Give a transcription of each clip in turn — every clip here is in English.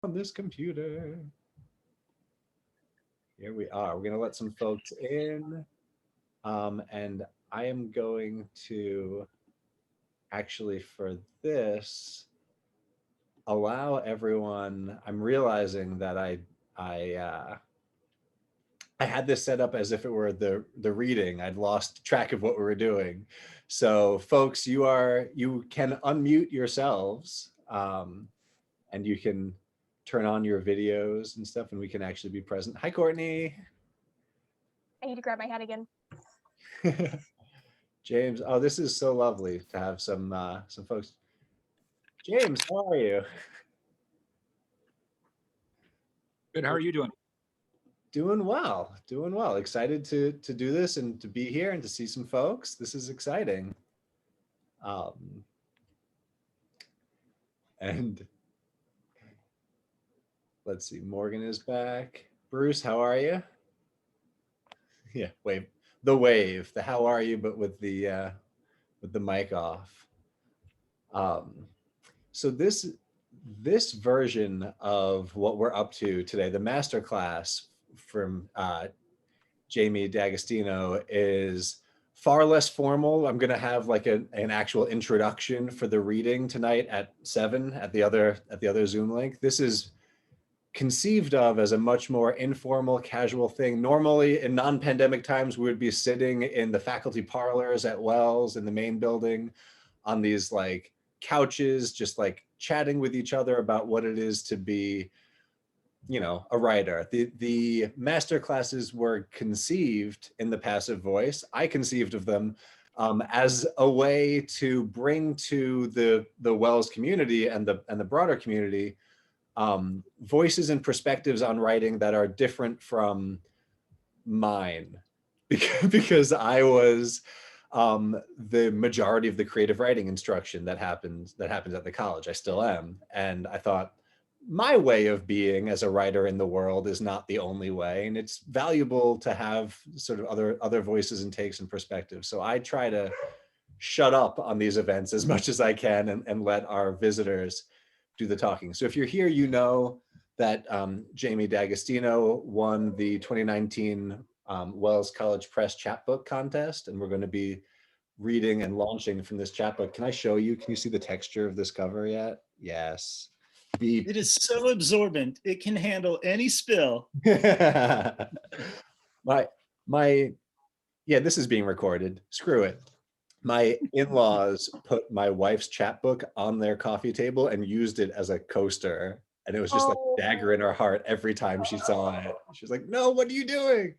on this computer. Here we are. We're going to let some folks in. And I am going to actually, for this, allow everyone. I'm realizing that I I had this set up as if it were the reading. I'd lost track of what we were doing. So, folks, you can unmute yourselves, and you can turn on your videos and stuff, and we can actually be present. Hi, Courtney. I need to grab my hat again. James. Oh, this is so lovely to have some folks. James, how are you? Good. How are you doing? Doing well, doing well. Excited to do this and to be here and to see some folks. This is exciting. Um, and let's see, Morgan is back. Bruce, how are you? Yeah, wave, the how are you, but with the mic off. Um, so this version of what we're up to today, the master class from Jamie D'Agostino, is far less formal. I'm going to have like an actual introduction for the reading tonight at 7 at the other Zoom link. This is conceived of as a much more informal, casual thing. Normally, in non-pandemic times, we would be sitting in the faculty parlors at Wells in the main building on these like couches, just like chatting with each other about what it is to be, a writer. The master classes were conceived in the passive voice. I conceived of them as a way to bring to the Wells community and the broader community voices and perspectives on writing that are different from mine, because I was the majority of the creative writing instruction that happens at the college. I still am, and I thought my way of being as a writer in the world is not the only way, and it's valuable to have sort of other voices and takes and perspectives. So I try to shut up on these events as much as I can, and let our visitors do the talking. So if you're here, you know that Jamie D'Agostino won the 2019 Wells College Press Chapbook contest, and we're going to be reading and launching from this chapbook. Can I show you? Can you see the texture of this cover yet? Yes. The It is so absorbent. It can handle any spill. my my yeah, this is being recorded. Screw it. My in-laws put my wife's chapbook on their coffee table and used it as a coaster. And it was just like a Oh, dagger in her heart every time she saw it. She was like, "No, what are you doing?"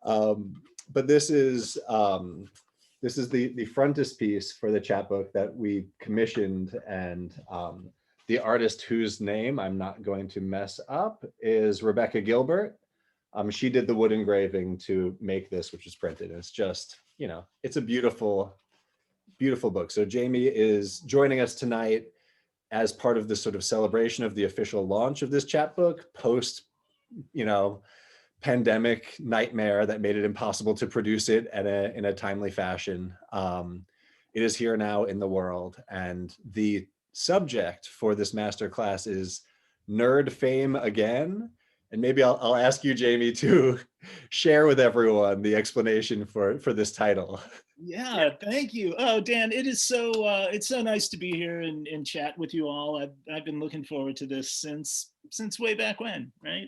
But this is the frontispiece for the chapbook that we commissioned, and the artist, whose name I'm not going to mess up, is Rebecca Gilbert. She did the wood engraving to make this, which is printed. And it's just, it's a beautiful, beautiful book. So Jamie is joining us tonight as part of this sort of celebration of the official launch of this chapbook post, you know, pandemic nightmare that made it impossible to produce it in a timely fashion. It is here now in the world, and the subject for this masterclass is nerd fame again. And maybe I'll ask you, Jamie, to share with everyone the explanation for this title. Yeah, thank you. Oh, Dan, it's so nice to be here and chat with you all. I've been looking forward to this since way back when, right?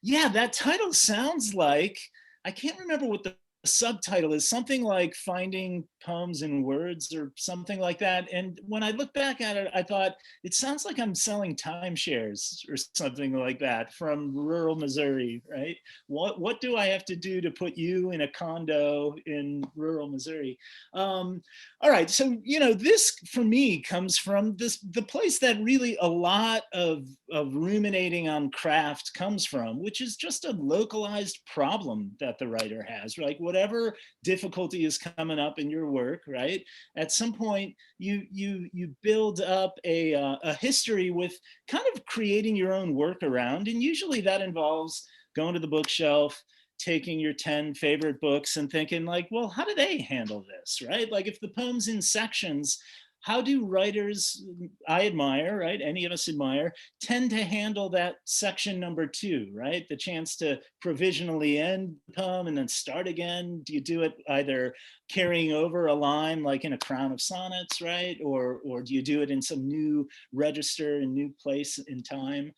Yeah, that title sounds like, I can't remember what the subtitle is, something like Finding Poems in Words or something like that. And when I look back at it, I thought it sounds like I'm selling timeshares or something like that from rural Missouri, right? What do I have to do to put you in a condo in rural Missouri? All right, so this for me comes from the place that really a lot of ruminating on craft comes from, which is just a localized problem that the writer has. Like whatever difficulty is coming up in your work, right? At some point, you build up a history with kind of creating your own workaround, and usually that involves going to the bookshelf, taking your 10 favorite books and thinking like, well, how do they handle this, right? Like if the poem's in sections, how do writers I admire, right? Any of us admire, tend to handle that section number 2, right? The chance to provisionally end the poem and then start again. Do you do it either carrying over a line like in a crown of sonnets, right? Or do you do it in some new register and new place in time?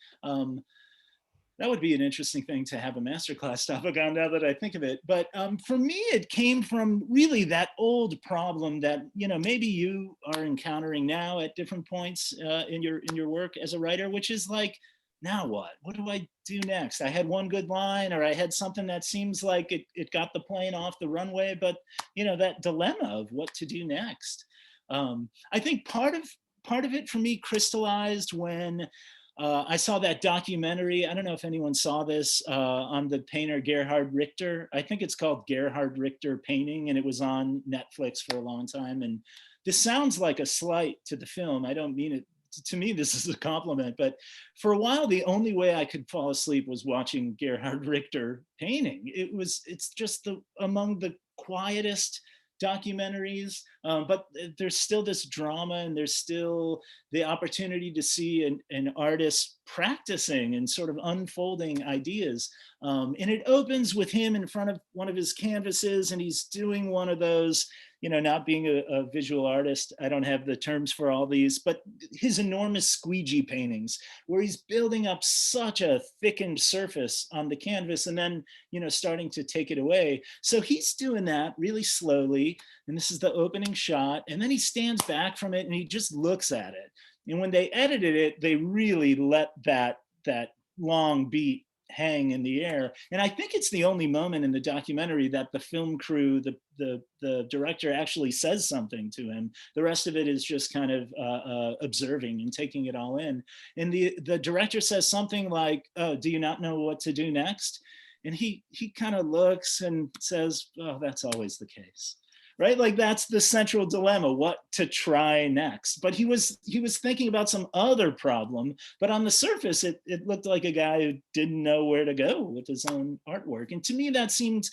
That would be an interesting thing to have a masterclass topic on now that I think of it. But for me, it came from really that old problem that, you know, maybe you are encountering now at different points in your work as a writer, which is like, now what? What do I do next? I had one good line, or I had something that seems like it got the plane off the runway, but, you know, that dilemma of what to do next. I think part of it for me crystallized when I saw that documentary. I don't know if anyone saw this on the painter Gerhard Richter. I think it's called Gerhard Richter Painting, and it was on Netflix for a long time. And this sounds like a slight to the film. I don't mean it. To me, this is a compliment. But for a while, the only way I could fall asleep was watching Gerhard Richter painting. It's just among the quietest documentaries, but there's still this drama, and there's still the opportunity to see an artist practicing and sort of unfolding ideas. And it opens with him in front of one of his canvases, and he's doing one of those, you know, not being a visual artist, I don't have the terms for all these, but his enormous squeegee paintings, where he's building up such a thickened surface on the canvas and then, you know, starting to take it away. So he's doing that really slowly. And this is the opening shot. And then he stands back from it and he just looks at it. And when they edited it, they really let that long beat hang in the air. And I think it's the only moment in the documentary that the film crew, the director actually says something to him. The rest of it is just kind of observing and taking it all in. And the director says something like, "Oh, do you not know what to do next?" And he kind of looks and says, "Oh, that's always the case." Right? Like that's the central dilemma, what to try next. But he was thinking about some other problem, but on the surface, it looked like a guy who didn't know where to go with his own artwork. And to me, that seemed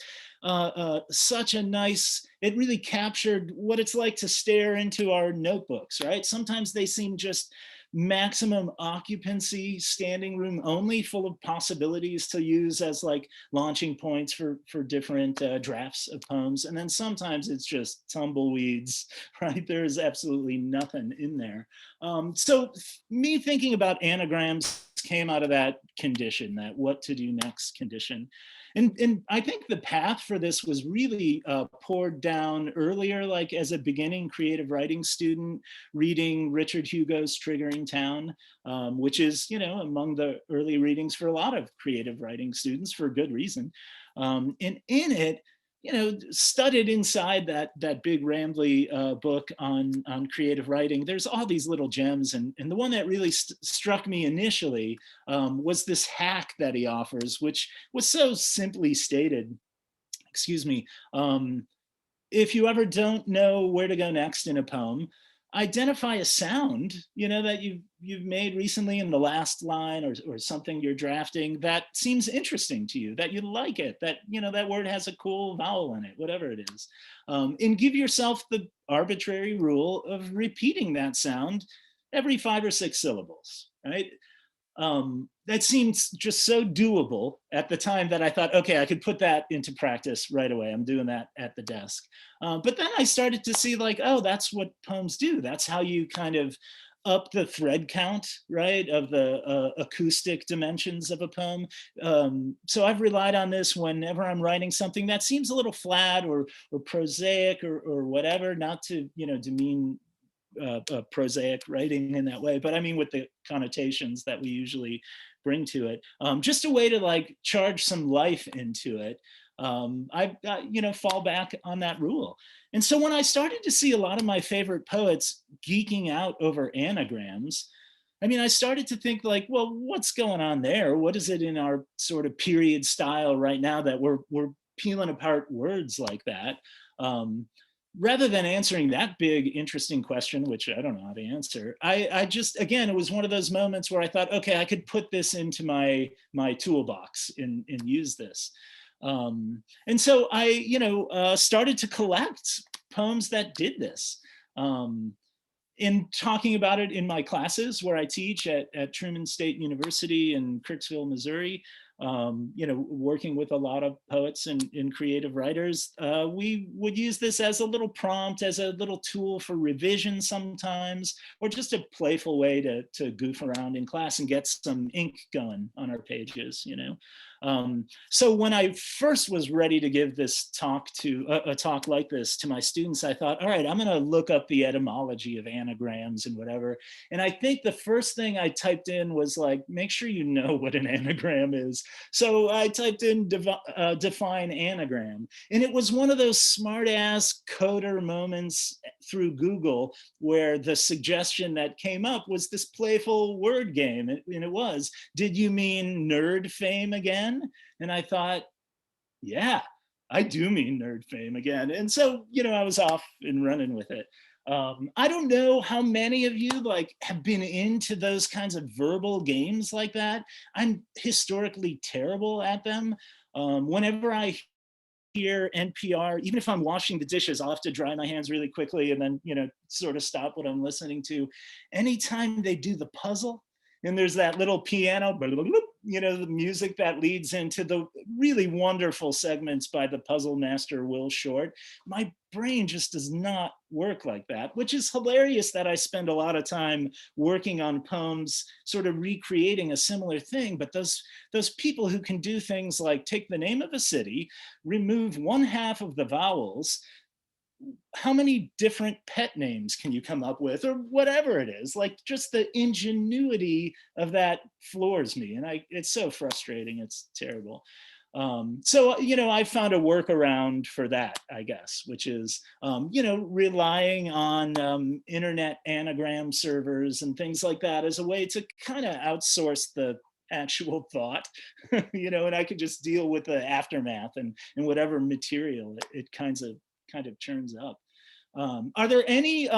such a nice, it really captured what it's like to stare into our notebooks, right? Sometimes they seem just maximum occupancy, standing room only, full of possibilities to use as like launching points for different drafts of poems. And then sometimes it's just tumbleweeds, right? There's absolutely nothing in there. So me thinking about anagrams came out of that condition, that what to do next condition. And I think the path for this was really poured down earlier, like as a beginning creative writing student, reading Richard Hugo's Triggering Town, which is, you know, among the early readings for a lot of creative writing students for good reason. And in it, you know, studied inside that big rambly book on creative writing, there's all these little gems. And the one that really struck me initially was this hack that he offers, which was so simply stated. Excuse me. If you ever don't know where to go next in a poem, identify a sound, you know, that you've made recently in the last line, or something you're drafting that seems interesting to you, that you like it, that, you know, that word has a cool vowel in it, whatever it is. And give yourself the arbitrary rule of repeating that sound every 5 or 6 syllables, right? That seemed just so doable at the time that I thought, okay, I could put that into practice right away. I'm doing that at the desk. But then I started to see like, oh, that's what poems do. That's how you kind of up the thread count, right, of the acoustic dimensions of a poem. So I've relied on this whenever I'm writing something that seems a little flat or prosaic or whatever, not to, you know, demean prosaic writing in that way, but I mean with the connotations that we usually bring to it, just a way to like charge some life into it. I you know, fall back on that rule. And so when I started to see a lot of my favorite poets geeking out over anagrams, I mean, I started to think like, well, what's going on there? What is it in our sort of period style right now that we're peeling apart words like that? Rather than answering that big, interesting question, which I don't know how to answer, I just, again, it was one of those moments where I thought, okay, I could put this into my toolbox and use this. And so I, you know, started to collect poems that did this. in talking about it in my classes where I teach at Truman State University in Kirksville, Missouri, working with a lot of poets and creative writers, we would use this as a little prompt, as a little tool for revision sometimes, or just a playful way to goof around in class and get some ink going on our pages, So when I first was ready to give this talk a talk like this to my students, I thought, all right, I'm gonna look up the etymology of anagrams and whatever. And I think the first thing I typed in was like, make sure you know what an anagram is. So I typed in define anagram. And it was one of those smart ass coder moments through Google where the suggestion that came up was this playful word game. And it was, did you mean nerd fame again? And I thought, yeah, I do mean nerd fame again. And so, I was off and running with it. I don't know how many of you have been into those kinds of verbal games like that. I'm historically terrible at them. Whenever I hear NPR, even if I'm washing the dishes, I'll have to dry my hands really quickly and then, sort of stop what I'm listening to. Anytime they do the puzzle, and there's that little piano, the music that leads into the really wonderful segments by the puzzle master, Will Short. My brain just does not work like that, which is hilarious that I spend a lot of time working on poems, sort of recreating a similar thing. But those people who can do things like take the name of a city, remove one half of the vowels, how many different pet names can you come up with, or whatever it is? Like, just the ingenuity of that floors me, and it's so frustrating. It's terrible. So I found a workaround for that, I guess, which is relying on internet anagram servers and things like that as a way to kind of outsource the actual thought, and I could just deal with the aftermath and whatever material it kind of churns up. Are there any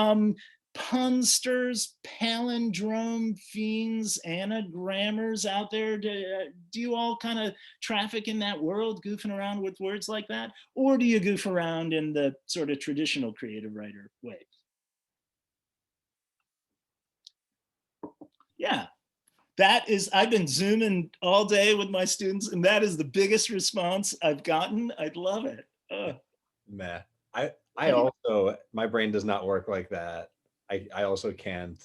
punsters, palindrome fiends, anagrammers out there? Do you all kind of traffic in that world, goofing around with words like that? Or do you goof around in the sort of traditional creative writer way? Yeah. I've been Zooming all day with my students, and that is the biggest response I've gotten. I love it. Meh. I also, my brain does not work like that. I also can't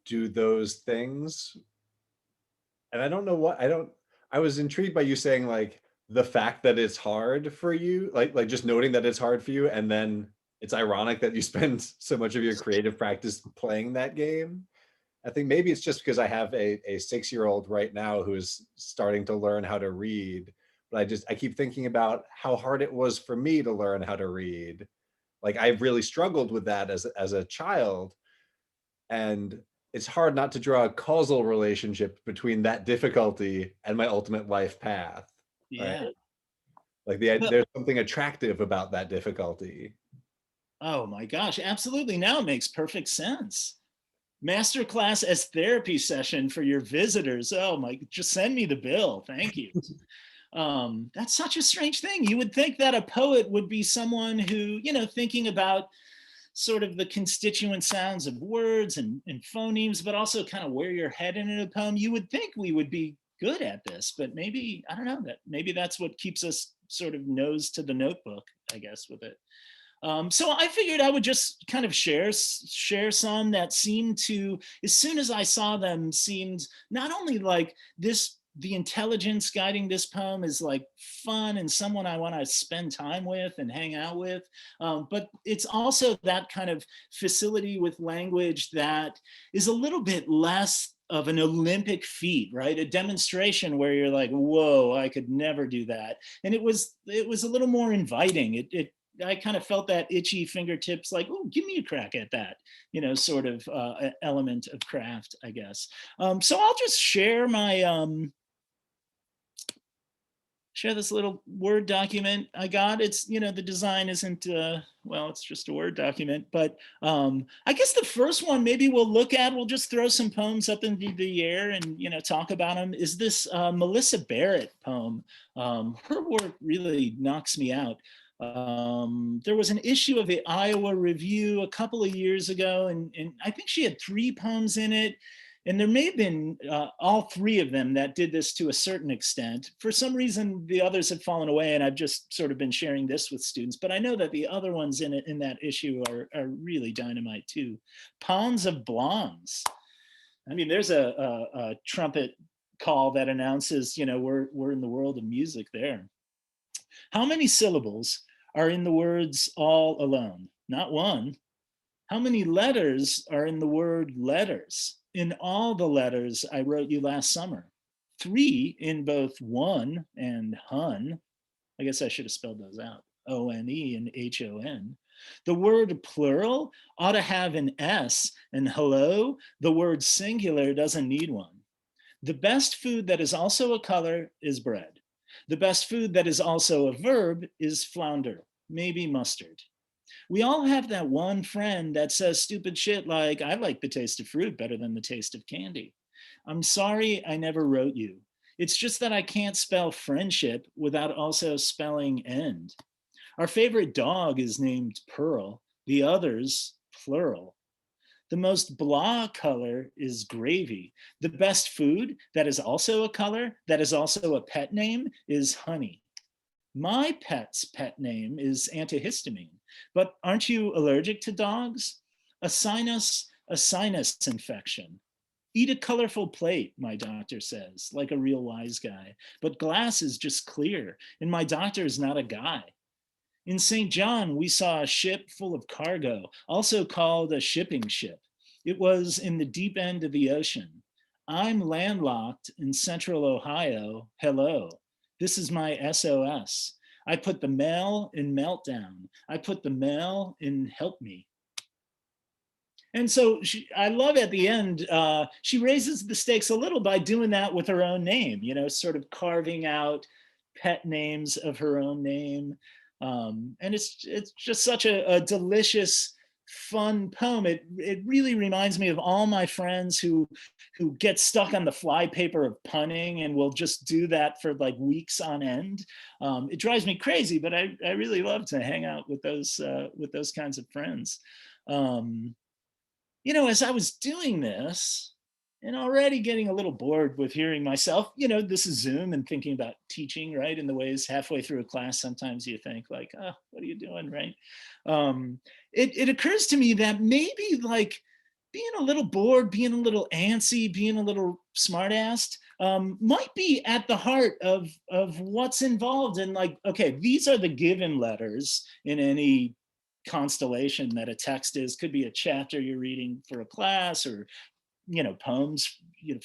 do those things. And I don't know what, I was intrigued by you saying like the fact that it's hard for you, like just noting that it's hard for you. And then it's ironic that you spend so much of your creative practice playing that game. I think maybe it's just because I have a 6-year-old right now who is starting to learn how to read. But I keep thinking about how hard it was for me to learn how to read. Like, I've really struggled with that as a child. And it's hard not to draw a causal relationship between that difficulty and my ultimate life path. Yeah. Right? Like there's something attractive about that difficulty. Oh my gosh, absolutely. Now it makes perfect sense. Masterclass as therapy session for your visitors. Oh my, just send me the bill. Thank you. That's such a strange thing. You would think that a poet would be someone who, thinking about sort of the constituent sounds of words and phonemes, but also kind of where you're headed in a poem. You would think we would be good at this, but maybe, I don't know, that maybe that's what keeps us sort of nose to the notebook, I guess, with it. So I figured I would just kind of share some that seemed to, as soon as I saw them, seemed not only like the intelligence guiding this poem is like fun and someone I want to spend time with and hang out with, but it's also that kind of facility with language that is a little bit less of an Olympic feat, right? A demonstration where you're like, whoa, I could never do that. And it was a little more inviting. I kind of felt that itchy fingertips, like, oh, give me a crack at that, sort of element of craft, I guess. So I'll just share share this little Word document I got. It's, the design isn't, well, it's just a Word document, but I guess the first one maybe we'll just throw some poems up into the air and, talk about them, is this Melissa Barrett poem. Her work really knocks me out. There was an issue of the Iowa Review a couple of years ago, and I think she had 3 poems in it. And there may have been all 3 of them that did this to a certain extent. For some reason, the others have fallen away, and I've just sort of been sharing this with students. But I know that the other ones in that issue are really dynamite too. Ponds of Blondes. I mean, there's a trumpet call that announces, we're in the world of music there. How many syllables are in the words all alone? Not one. How many letters are in the word letters? In all the letters I wrote you last summer. 3 in both one and hun. I guess I should have spelled those out. O-N-E and H-O-N. The word plural ought to have an S, and hello, the word singular doesn't need one. The best food that is also a color is bread. The best food that is also a verb is flounder, maybe mustard. We all have that one friend that says stupid shit like, I like the taste of fruit better than the taste of candy. I'm sorry I never wrote you. It's just that I can't spell friendship without also spelling end. Our favorite dog is named Pearl, the others plural. The most blah color is gravy. The best food that is also a color, that is also a pet name, is honey. My pet's pet name is antihistamine, but aren't you allergic to dogs? Assign us a sinus infection. Eat a colorful plate, my doctor says, like a real wise guy, but glass is just clear, and my doctor is not a guy. In St. John, we saw a ship full of cargo, also called a shipping ship. It was in the deep end of the ocean. I'm landlocked in central Ohio. Hello. This is my SOS. I put the mail in meltdown. I put the mail in help me. And so I love at the end, she raises the stakes a little by doing that with her own name, sort of carving out pet names of her own name. And it's just such a delicious, fun poem. It really reminds me of all my friends who get stuck on the flypaper of punning and will just do that for like weeks on end. It drives me crazy, but I really love to hang out with those kinds of friends. As I was doing this and already getting a little bored with hearing myself, this is Zoom and thinking about teaching, right? In the ways halfway through a class, sometimes you think like, oh, what are you doing, right? It occurs to me that maybe like being a little bored, being a little antsy, being a little smartassed might be at the heart of what's involved in like, okay, these are the given letters in any constellation that a text is. Could be a chapter you're reading for a class or poems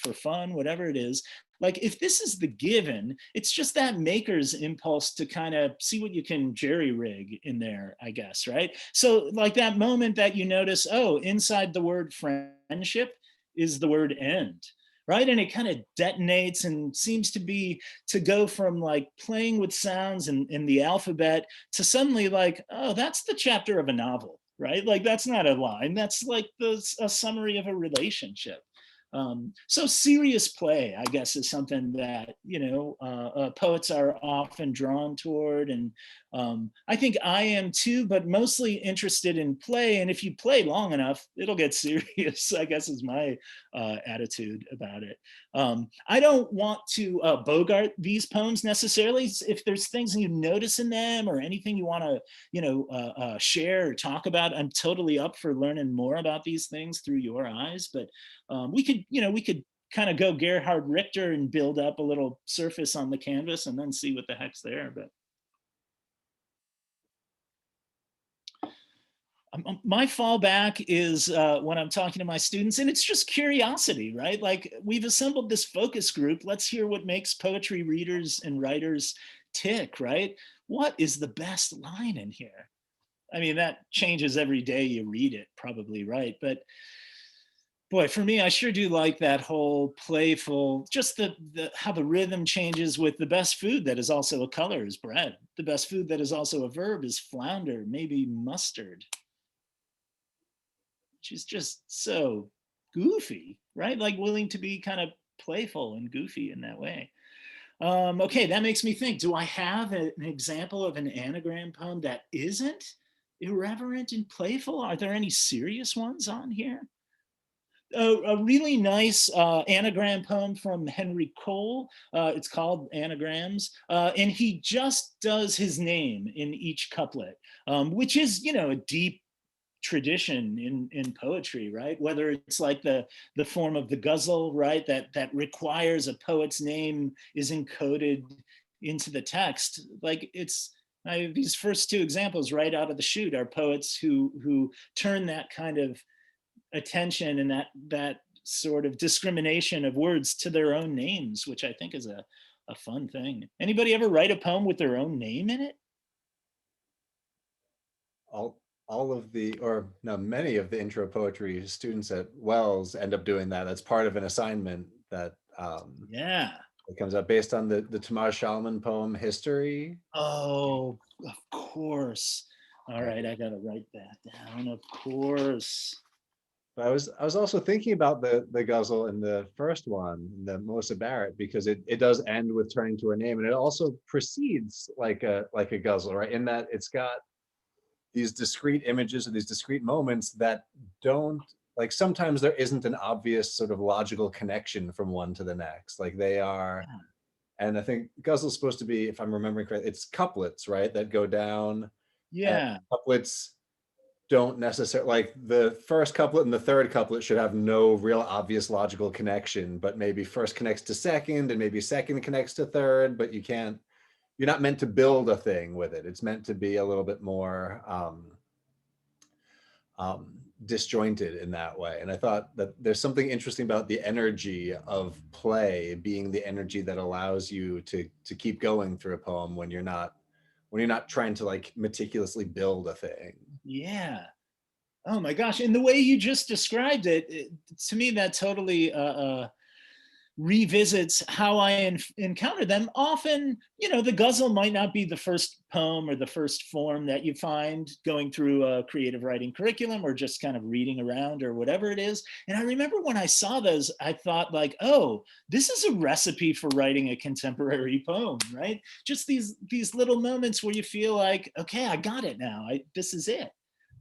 for fun, whatever it is. Like if this is the given, it's just that maker's impulse to kind of see what you can jerry rig in there, I guess, right? So like that moment that you notice, oh, inside the word friendship is the word end, right? And it kind of detonates and seems to go from like playing with sounds in the alphabet to suddenly like, oh, that's the chapter of a novel, right? Like that's not a line, that's like a summary of a relationship. So serious play, I guess, is something that, poets are often drawn toward. And I think I am too, but mostly interested in play. And if you play long enough, it'll get serious, I guess is my attitude about it. I don't want to bogart these poems necessarily. If there's things you notice in them or anything you want to, share or talk about, I'm totally up for learning more about these things through your eyes. But we could kind of go Gerhard Richter and build up a little surface on the canvas and then see what the heck's there. But my fallback is when I'm talking to my students, and it's just curiosity, right? Like we've assembled this focus group. Let's hear what makes poetry readers and writers tick, right? What is the best line in here? I mean, that changes every day you read it, probably, right? But boy, for me, I sure do like that whole playful, just how the rhythm changes with the best food that is also a color is bread. The best food that is also a verb is flounder, maybe mustard. She's just so goofy, right? Like willing to be kind of playful and goofy in that way. Okay, that makes me think, do I have an example of an anagram poem that isn't irreverent and playful? Are there any serious ones on here? A really nice anagram poem from Henry Cole. It's called Anagrams, and he just does his name in each couplet, which is, a deep tradition in poetry, right? Whether it's like the form of the ghazal, right, that requires a poet's name is encoded into the text. Like these first two examples right out of the chute are poets who turn that kind of attention and that sort of discrimination of words to their own names, which I think is a fun thing. Anybody ever write a poem with their own name in it? All of the, or no, many of the intro poetry students at Wells end up doing that. That's part of an assignment that Yeah. it comes out based on the Tomas Shalman poem History. Oh, of course. All right, I gotta write that down. Of course. But I was also thinking about the ghazal in the first one, the Melissa Barrett, because it does end with turning to her name, and it also proceeds like a ghazal, right? In that it's got these discrete images or these discrete moments that don't, like, sometimes there isn't an obvious sort of logical connection from one to the next. Like they are, and I think ghazal's supposed to be, if I'm remembering correctly, it's couplets, right, that go down. Yeah. Couplets don't necessarily, like the first couplet and the third couplet should have no real obvious logical connection, but maybe first connects to second and maybe second connects to third, but you're not meant to build a thing with it. It's meant to be a little bit more disjointed in that way. And I thought that there's something interesting about the energy of play being the energy that allows you to keep going through a poem when you're not trying to like meticulously build a thing. Yeah. Oh my gosh. And the way you just described it, to me, that totally revisits how I encounter them. Often, the ghazal might not be the first poem or the first form that you find going through a creative writing curriculum or just kind of reading around or whatever it is. And I remember when I saw those, I thought like, oh, this is a recipe for writing a contemporary poem, right? Just these little moments where you feel like, okay, I got it now. This is it.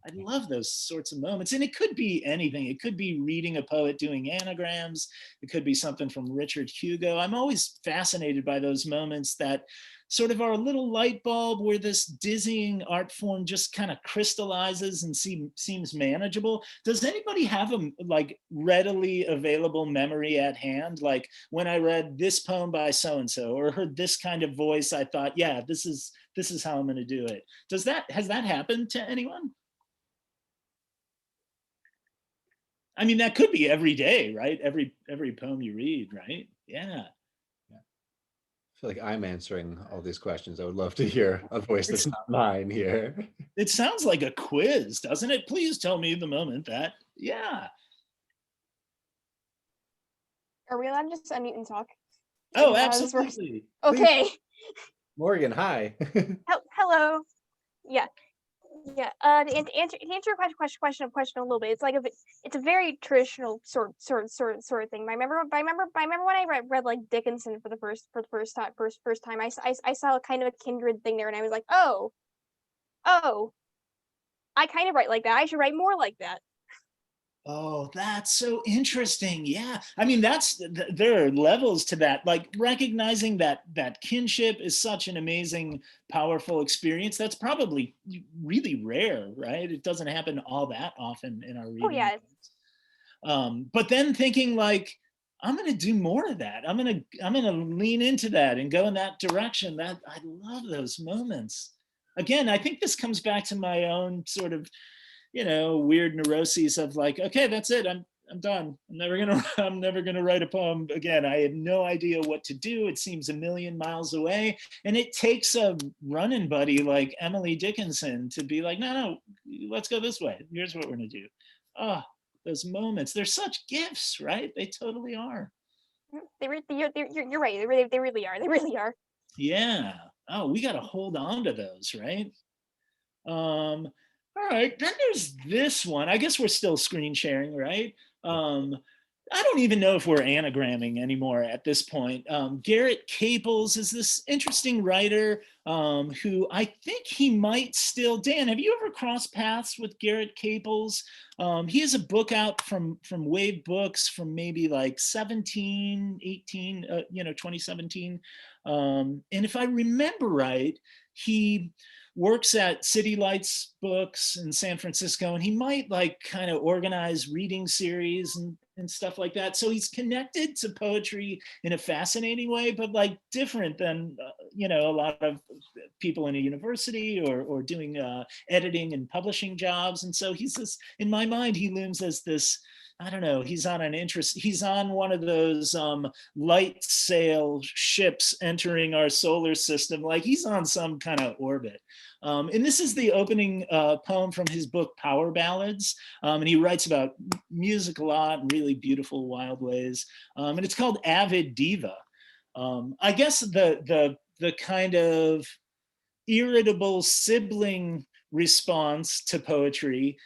I love those sorts of moments. And it could be anything. It could be reading a poet doing anagrams. It could be something from Richard Hugo. I'm always fascinated by those moments that sort of are a little light bulb where this dizzying art form just kind of crystallizes and seems manageable. Does anybody have a like readily available memory at hand? Like when I read this poem by so-and-so or heard this kind of voice, I thought, yeah, this is how I'm going to do it. Has that happened to anyone? I mean, that could be every day, right? Every poem you read, right? Yeah. I feel like I'm answering all these questions. I would love to hear a voice that's not mine here. It sounds like a quiz, doesn't it? Please tell me the moment that, yeah. Are we allowed to just unmute and talk? Oh, How this works? absolutely. Okay. Morgan, hi. Hello. Yeah. Yeah. To answer your question a little bit, it's a very traditional sort of thing. I remember when I read like Dickinson for the first time, I saw kind of a kindred thing there, and I was like, oh, I kind of write like that. I should write more like that. Oh, that's so interesting. Yeah. I mean, there are levels to that, like recognizing that kinship is such an amazing, powerful experience. That's probably really rare, right? It doesn't happen all that often in our reading. Oh yeah. But then thinking like, I'm going to do more of that. I'm going to lean into that and go in that direction. That I love those moments. Again, I think this comes back to my own sort of, weird neuroses of like, okay, that's it. I'm done. I'm never gonna write a poem again. I have no idea what to do. It seems a million miles away. And it takes a running buddy like Emily Dickinson to be like, no, let's go this way. Here's what we're gonna do. Oh, those moments, they're such gifts, right? They totally are. You're right. They really are. They really are. Yeah. Oh, we got to hold on to those, right? All right, then there's this one. I guess we're still screen sharing, right? I don't even know if we're anagramming anymore at this point. Garrett Caples is this interesting writer who I think he might still, Dan, have you ever crossed paths with Garrett Caples? He has a book out from Wave Books from maybe like 2017. And if I remember right, he works at City Lights Books in San Francisco, and he might like kind of organize reading series and stuff like that. So he's connected to poetry in a fascinating way, but like different than, a lot of people in a university or doing editing and publishing jobs. And so he's this, in my mind, he looms as this, I don't know, he's on one of those light sail ships entering our solar system. Like he's on some kind of orbit. And this is the opening poem from his book, Power Ballads. And he writes about music a lot in really beautiful, wild ways. And it's called Avid Diva. I guess the kind of irritable sibling response to poetry,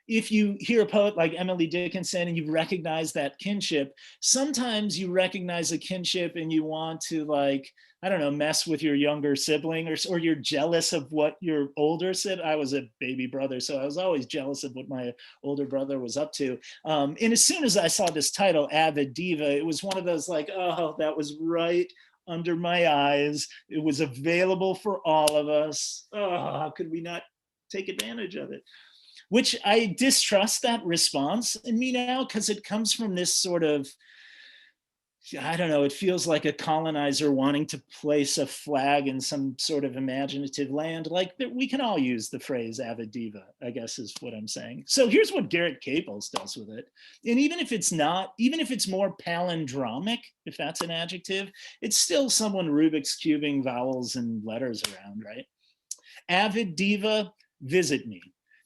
if you hear a poet like Emily Dickinson and you recognize that kinship, sometimes you recognize a kinship and you want to, like, I don't know, mess with your younger sibling, or you're jealous of what your older sibling. I was a baby brother, so I was always jealous of what my older brother was up to. And as soon as I saw this title, Avid Diva, it was one of those like, oh, that was right under my eyes. It was available for all of us. Oh, how could we not take advantage of it? Which I distrust that response in me now, because it comes from this sort of, I don't know, it feels like a colonizer wanting to place a flag in some sort of imaginative land. Like we can all use the phrase avid diva, I guess is what I'm saying. So here's what Garrett Caples does with it. And even if it's more palindromic, if that's an adjective, it's still someone Rubik's cubing vowels and letters around, right? Avid diva, visit me.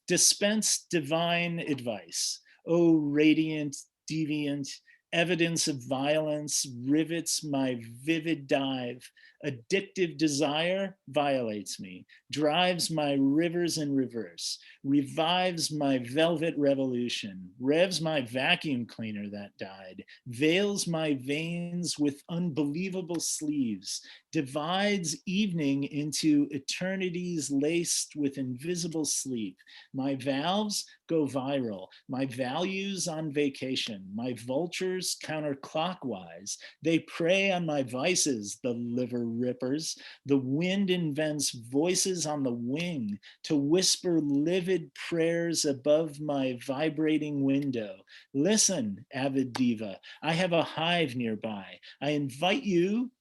Dispense divine advice. Oh, radiant, deviant, evidence of violence rivets my vivid dive. Addictive desire violates me, drives my rivers in reverse, revives my velvet revolution, revs my vacuum cleaner that died, veils my veins with unbelievable sleeves, divides evening into eternities laced with invisible sleep. My valves go viral, my values on vacation, my vultures counterclockwise. They prey on my vices, the liver rippers. The wind invents voices on the wing to whisper livid prayers above my vibrating window. Listen, avid diva, I have a hive nearby. I invite you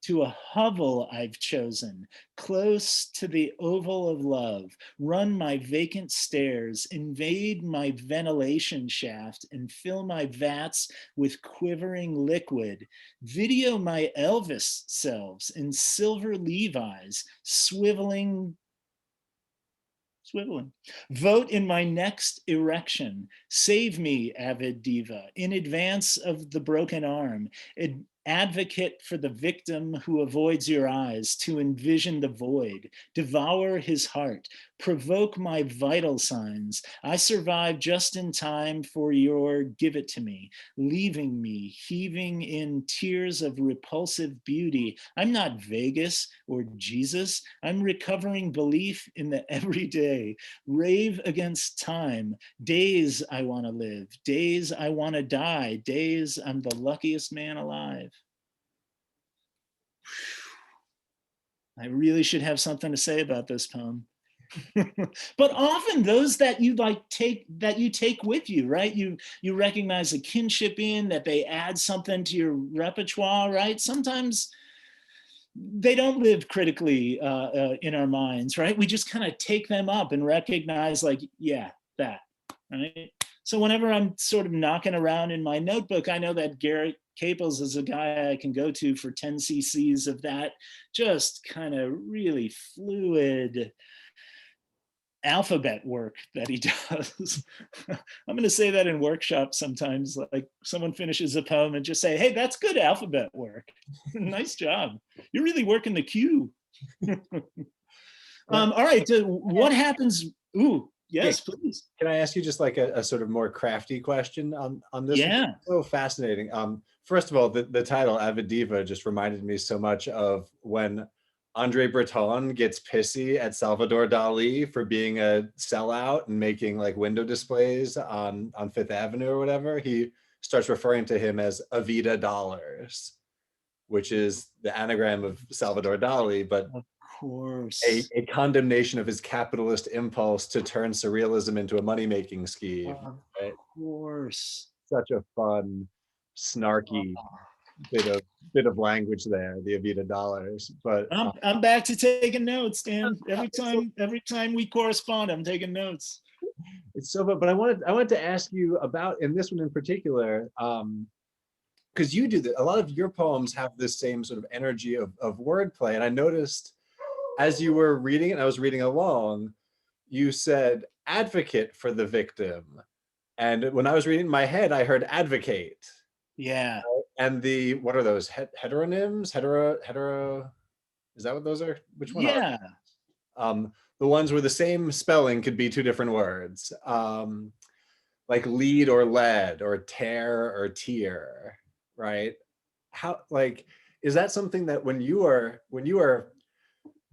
to a hovel I've chosen, close to the oval of love. Run my vacant stairs, invade my ventilation shaft, and fill my vats with quivering liquid. Video my Elvis selves in silver Levi's, swiveling. Vote in my next erection. Save me, avid diva, in advance of the broken arm. Advocate for the victim who avoids your eyes, to envision the void, devour his heart, provoke my vital signs. I survive just in time for your give it to me, leaving me heaving in tears of repulsive beauty. I'm not Vegas or Jesus. I'm recovering belief in the everyday. Rave against time. Days I want to live. Days I want to die. Days I'm the luckiest man alive. I really should have something to say about this poem. But often those that you take with you, right? You recognize a kinship in, that they add something to your repertoire, right? Sometimes they don't live critically in our minds, right? We just kind of take them up and recognize, like, yeah, that, right? So whenever I'm sort of knocking around in my notebook, I know that Garrett Caples is a guy I can go to for 10 cc's of that just kind of really fluid alphabet work that he does. I'm going to say that in workshops sometimes, like someone finishes a poem and just say, hey, that's good alphabet work. Nice job. You're really working the cue. All right. What happens? Ooh, Yes, please. Can I ask you just like a sort of more crafty question on this? Yeah. So fascinating. First of all, the title Avid Diva just reminded me so much of when Andre Breton gets pissy at Salvador Dali for being a sellout and making like window displays on Fifth Avenue or whatever. He starts referring to him as Avida Dollars, which is the anagram of Salvador Dali, but Of course. a condemnation of his capitalist impulse to turn surrealism into a money-making scheme. Of Right? course. Such a fun, snarky bit of language there, the Avida Dollars. But I'm back to taking notes, Dan. Every time we correspond, I'm taking notes. it's so fun. But I wanted to ask you about, in this one in particular, because you do a lot of your poems have this same sort of energy of wordplay, and I noticed as you were reading it, I was reading along, you said advocate for the victim. And when I was reading in my head, I heard advocate. Yeah. And what are those? Heteronyms? Hetero, is that what those are? Which one Yeah. are the ones where the same spelling could be two different words? Like lead or led or tear or tier, right? How, like, is that something that when you are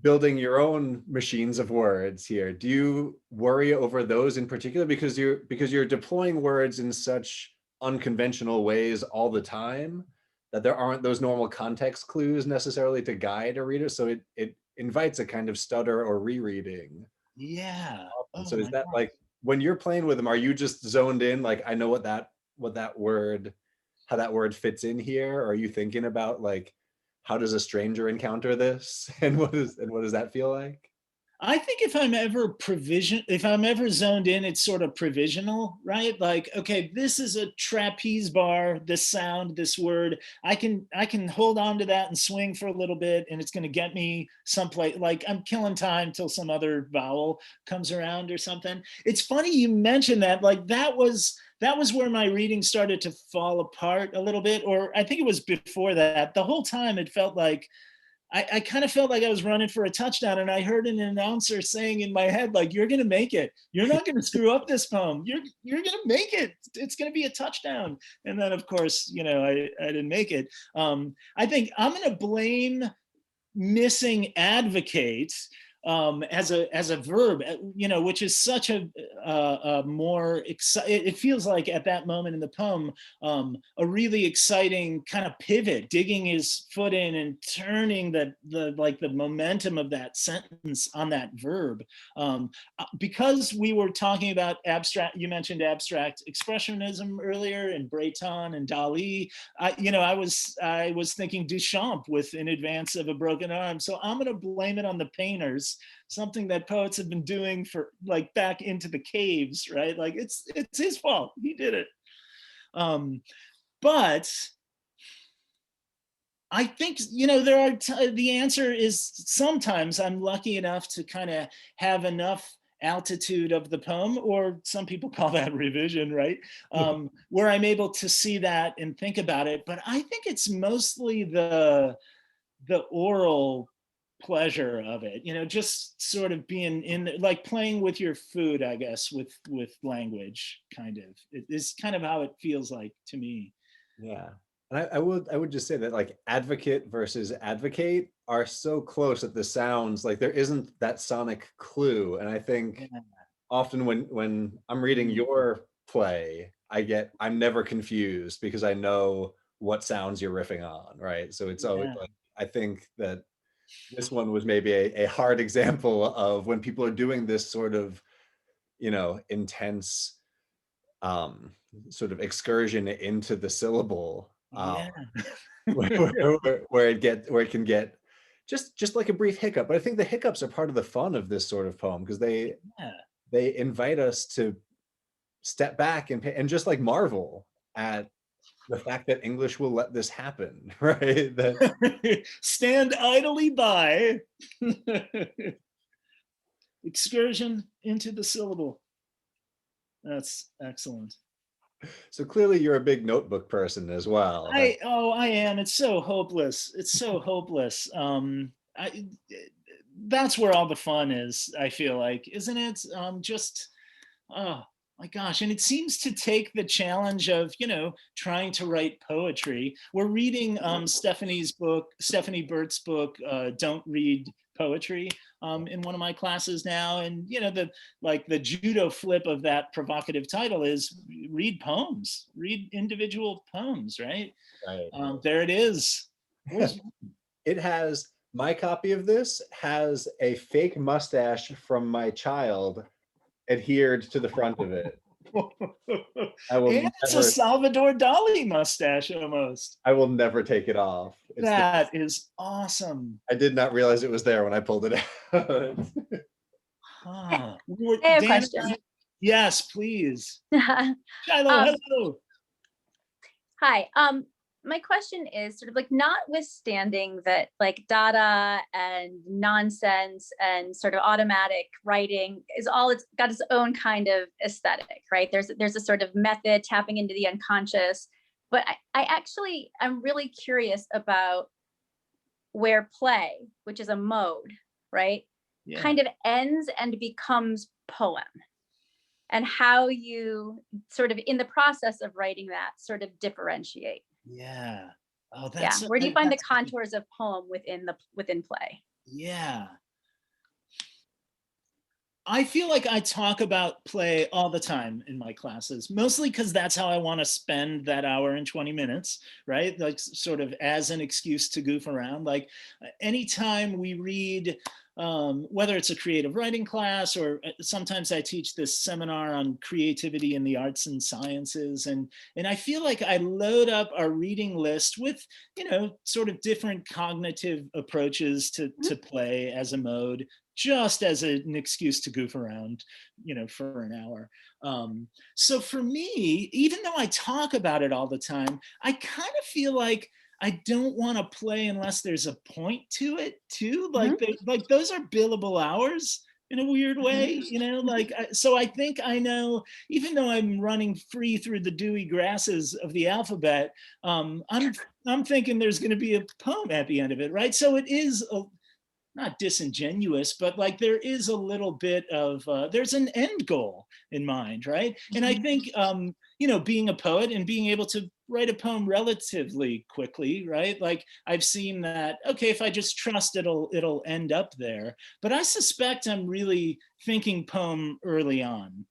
building your own machines of words here, do you worry over those in particular because you're deploying words in such unconventional ways all the time that there aren't those normal context clues necessarily to guide a reader, so it invites a kind of stutter or rereading? Yeah. And Oh so is my that God. like when you're playing with them, are you just zoned in, like, I know how that word fits in here? Or are you thinking about like, how does a stranger encounter this? And what does that feel like? I think if I'm ever zoned in, it's sort of provisional, right? Like, okay, this is a trapeze bar, this sound, this word. I can hold on to that and swing for a little bit, and it's going to get me someplace. Like I'm killing time till some other vowel comes around or something. It's funny you mentioned that. Like that was where my reading started to fall apart a little bit, or I think it was before that. The whole time it felt like I kind of felt like I was running for a touchdown, and I heard an announcer saying in my head, like, "You're going to make it. You're not going to screw up this poem. You're going to make it. It's going to be a touchdown." And then, of course, I didn't make it. I think I'm going to blame missing advocate as a verb, which is such a more exciting. It feels like at that moment in the poem, a really exciting kind of pivot, digging his foot in and turning the momentum of that sentence on that verb. Because we were talking about abstract, you mentioned abstract expressionism earlier, and Breton and Dali. I was thinking Duchamp with In Advance of a Broken Arm. So I'm going to blame it on the painters, something that poets have been doing for like back into the caves, right? Like it's his fault. He did it. But I think, the answer is sometimes I'm lucky enough to kind of have enough altitude of the poem, or some people call that revision, right? Where I'm able to see that and think about it. But I think it's mostly the oral pleasure of it, just sort of being like playing with your food, I guess, with language, kind of. It is kind of how it feels like to me. Yeah. And I would just say that like advocate versus advocate are so close that the sounds, like there isn't that sonic clue. And I think Yeah. often when I'm reading your play, I'm never confused because I know what sounds you're riffing on, right? So it's always like, I think that this one was maybe a hard example of when people are doing this sort of, intense sort of excursion into the syllable, Yeah. where it can get just like a brief hiccup. But I think the hiccups are part of the fun of this sort of poem, because they invite us to step back and just like marvel at the fact that English will let this happen, right? That Stand idly by. Excursion into the syllable. That's excellent. so clearly you're a big notebook person as well. I am. It's so hopeless. It's so hopeless. That's where all the fun is, I feel like, isn't it? Just Oh my gosh. And it seems to take the challenge of, trying to write poetry. We're reading Stephanie Burt's book, Don't Read Poetry, in one of my classes now. And, the judo flip of that provocative title is read poems, read individual poems, right? Right. There it is. Where's My copy of this has a fake mustache from my child adhered to the front of it. I will and it's a never, Salvador Dali mustache almost. I will never take it off. That is awesome. I did not realize it was there when I pulled it out. Huh. I have a Dan, question. yes, please. Shiloh, Um, hello. Hi. My question is sort of like, notwithstanding that like data and nonsense and sort of automatic writing it's got its own kind of aesthetic, right? There's a sort of method tapping into the unconscious, but I'm really curious about where play, which is a mode, right, Yeah. kind of ends and becomes poem, and how you sort of in the process of writing that sort of differentiate. Yeah. Oh, Yeah. that's Where do you find the that's- contours of poem within play? Yeah. I feel like I talk about play all the time in my classes, mostly because that's how I want to spend that hour and 20 minutes, right? Like sort of as an excuse to goof around. Like anytime we read, whether it's a creative writing class or sometimes I teach this seminar on creativity in the arts and sciences. And I feel like I load up our reading list with, sort of different cognitive approaches to play as a mode, just as an excuse to goof around, for an hour. So for me, even though I talk about it all the time, I kind of feel like I don't want to play unless there's a point to it too. Like, like those are billable hours in a weird way, so I think I know, even though I'm running free through the dewy grasses of the alphabet, I'm thinking there's going to be a poem at the end of it, right? So it is not disingenuous, but like there is a little bit of, there's an end goal in mind, right? And I think, being a poet and being able to write a poem relatively quickly, right? Like I've seen that, okay, if I just trust it'll end up there. But I suspect I'm really thinking poem early on,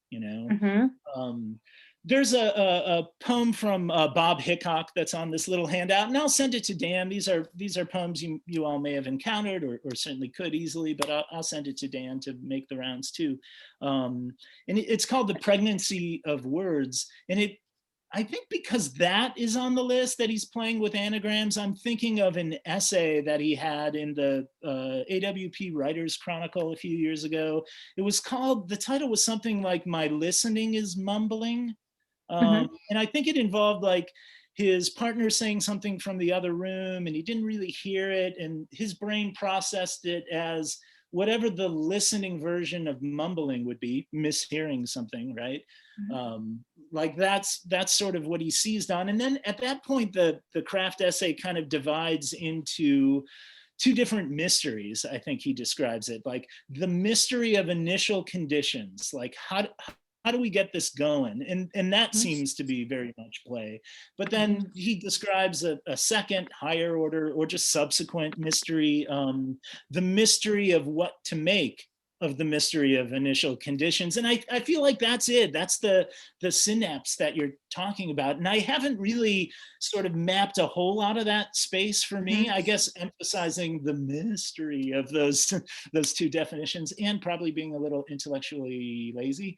There's a poem from Bob Hickok that's on this little handout, and I'll send it to Dan. These are poems you all may have encountered or certainly could easily, but I'll send it to Dan to make the rounds too. And it's called The Pregnancy of Words. And I think because that is on the list, that he's playing with anagrams, I'm thinking of an essay that he had in the AWP Writers Chronicle a few years ago. It was called, the title was something like My Listening is Mumbling. And I think it involved like his partner saying something from the other room and he didn't really hear it. And his brain processed it as whatever the listening version of mumbling would be, mishearing something, right? Like that's sort of what he seized on. And then at that point, the craft essay kind of divides into two different mysteries. I think he describes it like the mystery of initial conditions, like how do we get this going? And that seems to be very much play. But then he describes a second higher order or just subsequent mystery, the mystery of what to make of the mystery of initial conditions. And I feel like that's it. That's the synapse that you're talking about. And I haven't really sort of mapped a whole lot of that space for me. I guess emphasizing the mystery of those two definitions and probably being a little intellectually lazy.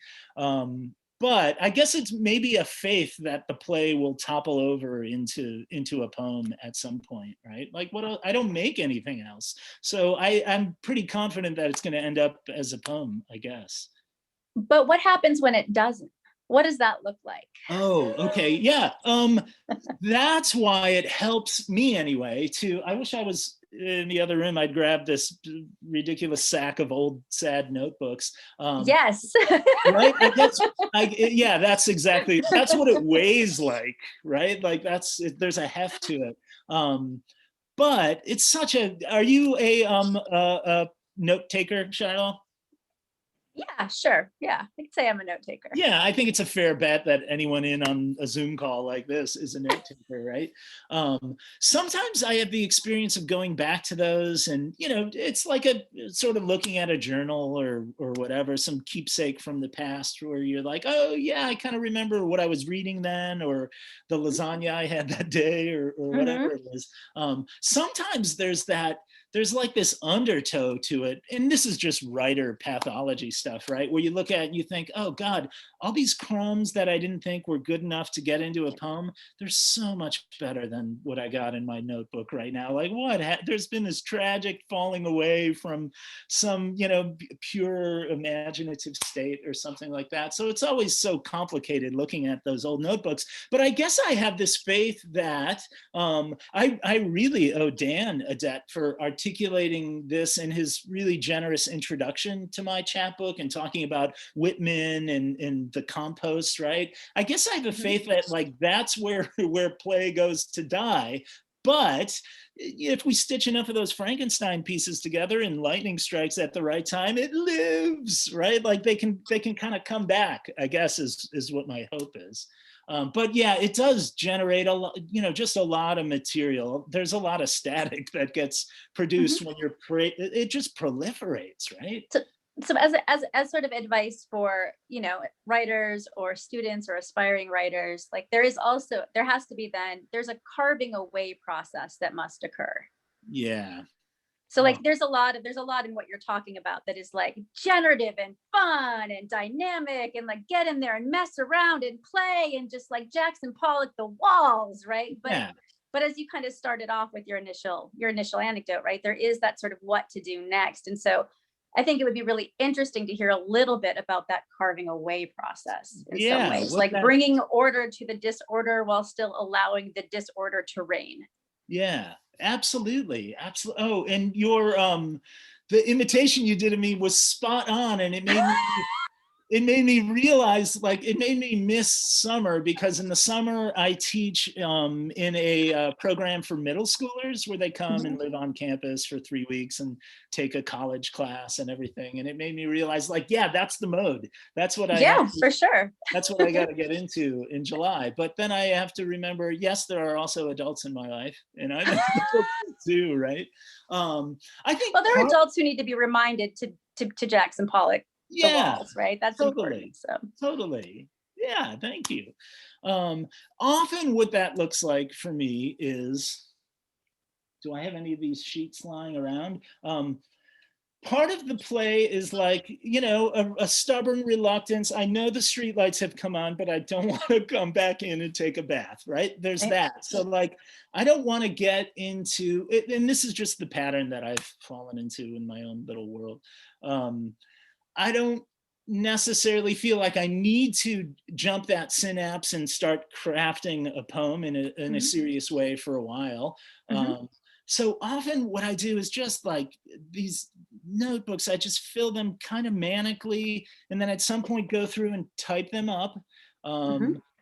But I guess it's maybe a faith that the play will topple over into a poem at some point, right? Like what else? I don't make anything else. So I'm pretty confident that it's going to end up as a poem, I guess. But what happens when it doesn't? What does that look like? Oh, okay. Yeah. That's why it helps me anyway I wish I was in the other room. I'd grab this ridiculous sack of old sad notebooks. Yes. Right. That's what it weighs like, right? Like there's a heft to it. But it's are you a note taker, Shiloh? Yeah, sure. Yeah, I could say I'm a note taker. Yeah, I think it's a fair bet that anyone in on a Zoom call like this is a note taker, right? Sometimes I have the experience of going back to those, and it's like a sort of looking at a journal or whatever, some keepsake from the past, where you're like, oh yeah, I kind of remember what I was reading then, or the lasagna I had that day, or whatever it is. Sometimes there's like this undertow to it, and this is just writer pathology stuff, right? Where you look at it and you think, oh God, all these crumbs that I didn't think were good enough to get into a poem, they're so much better than what I got in my notebook right now. Like there's been this tragic falling away from some, pure imaginative state or something like that. So it's always so complicated looking at those old notebooks. But I guess I have this faith that I really owe Dan a debt for articulating this in his really generous introduction to my chapbook and talking about Whitman and the compost, right? I guess I have a faith that like that's where play goes to die. But if we stitch enough of those Frankenstein pieces together and lightning strikes at the right time, it lives, right? Like they can kind of come back, I guess is what my hope is. But yeah, it does generate a lot, just a lot of material. There's a lot of static that gets produced when it just proliferates, right? So as sort of advice for, writers or students or aspiring writers, like there has to be there's a carving away process that must occur. Yeah. So like there's a lot in what you're talking about that is like generative and fun and dynamic and like get in there and mess around and play and just like Jackson Pollock the walls, right? But as you kind of started off with your initial anecdote, right? There is that sort of what to do next. And so I think it would be really interesting to hear a little bit about that carving away process in some ways, like bringing order to the disorder while still allowing the disorder to reign. Yeah, absolutely. Absolutely. Oh, and your the imitation you did of me was spot on, and it made me realize, like, it made me miss summer, because in the summer I teach in a program for middle schoolers where they come and live on campus for 3 weeks and take a college class and everything. And it made me realize, like, yeah, that's the mode. That's what for sure. That's what I got to get into in July. But then I have to remember, yes, there are also adults in my life, and I'm too, right? I think there are adults who need to be reminded to Jackson Pollock. Walls, right? That's totally important. Totally. Yeah, thank you. Often what that looks like for me is, do I have any of these sheets lying around? Part of the play is like, a stubborn reluctance. I know the streetlights have come on, but I don't want to come back in and take a bath, right? There's that. So like, I don't want to get into it. And this is just the pattern that I've fallen into in my own little world. I don't necessarily feel like I need to jump that synapse and start crafting a poem in a serious way for a while. So often what I do is just like these notebooks, I just fill them kind of manically, and then at some point go through and type them up.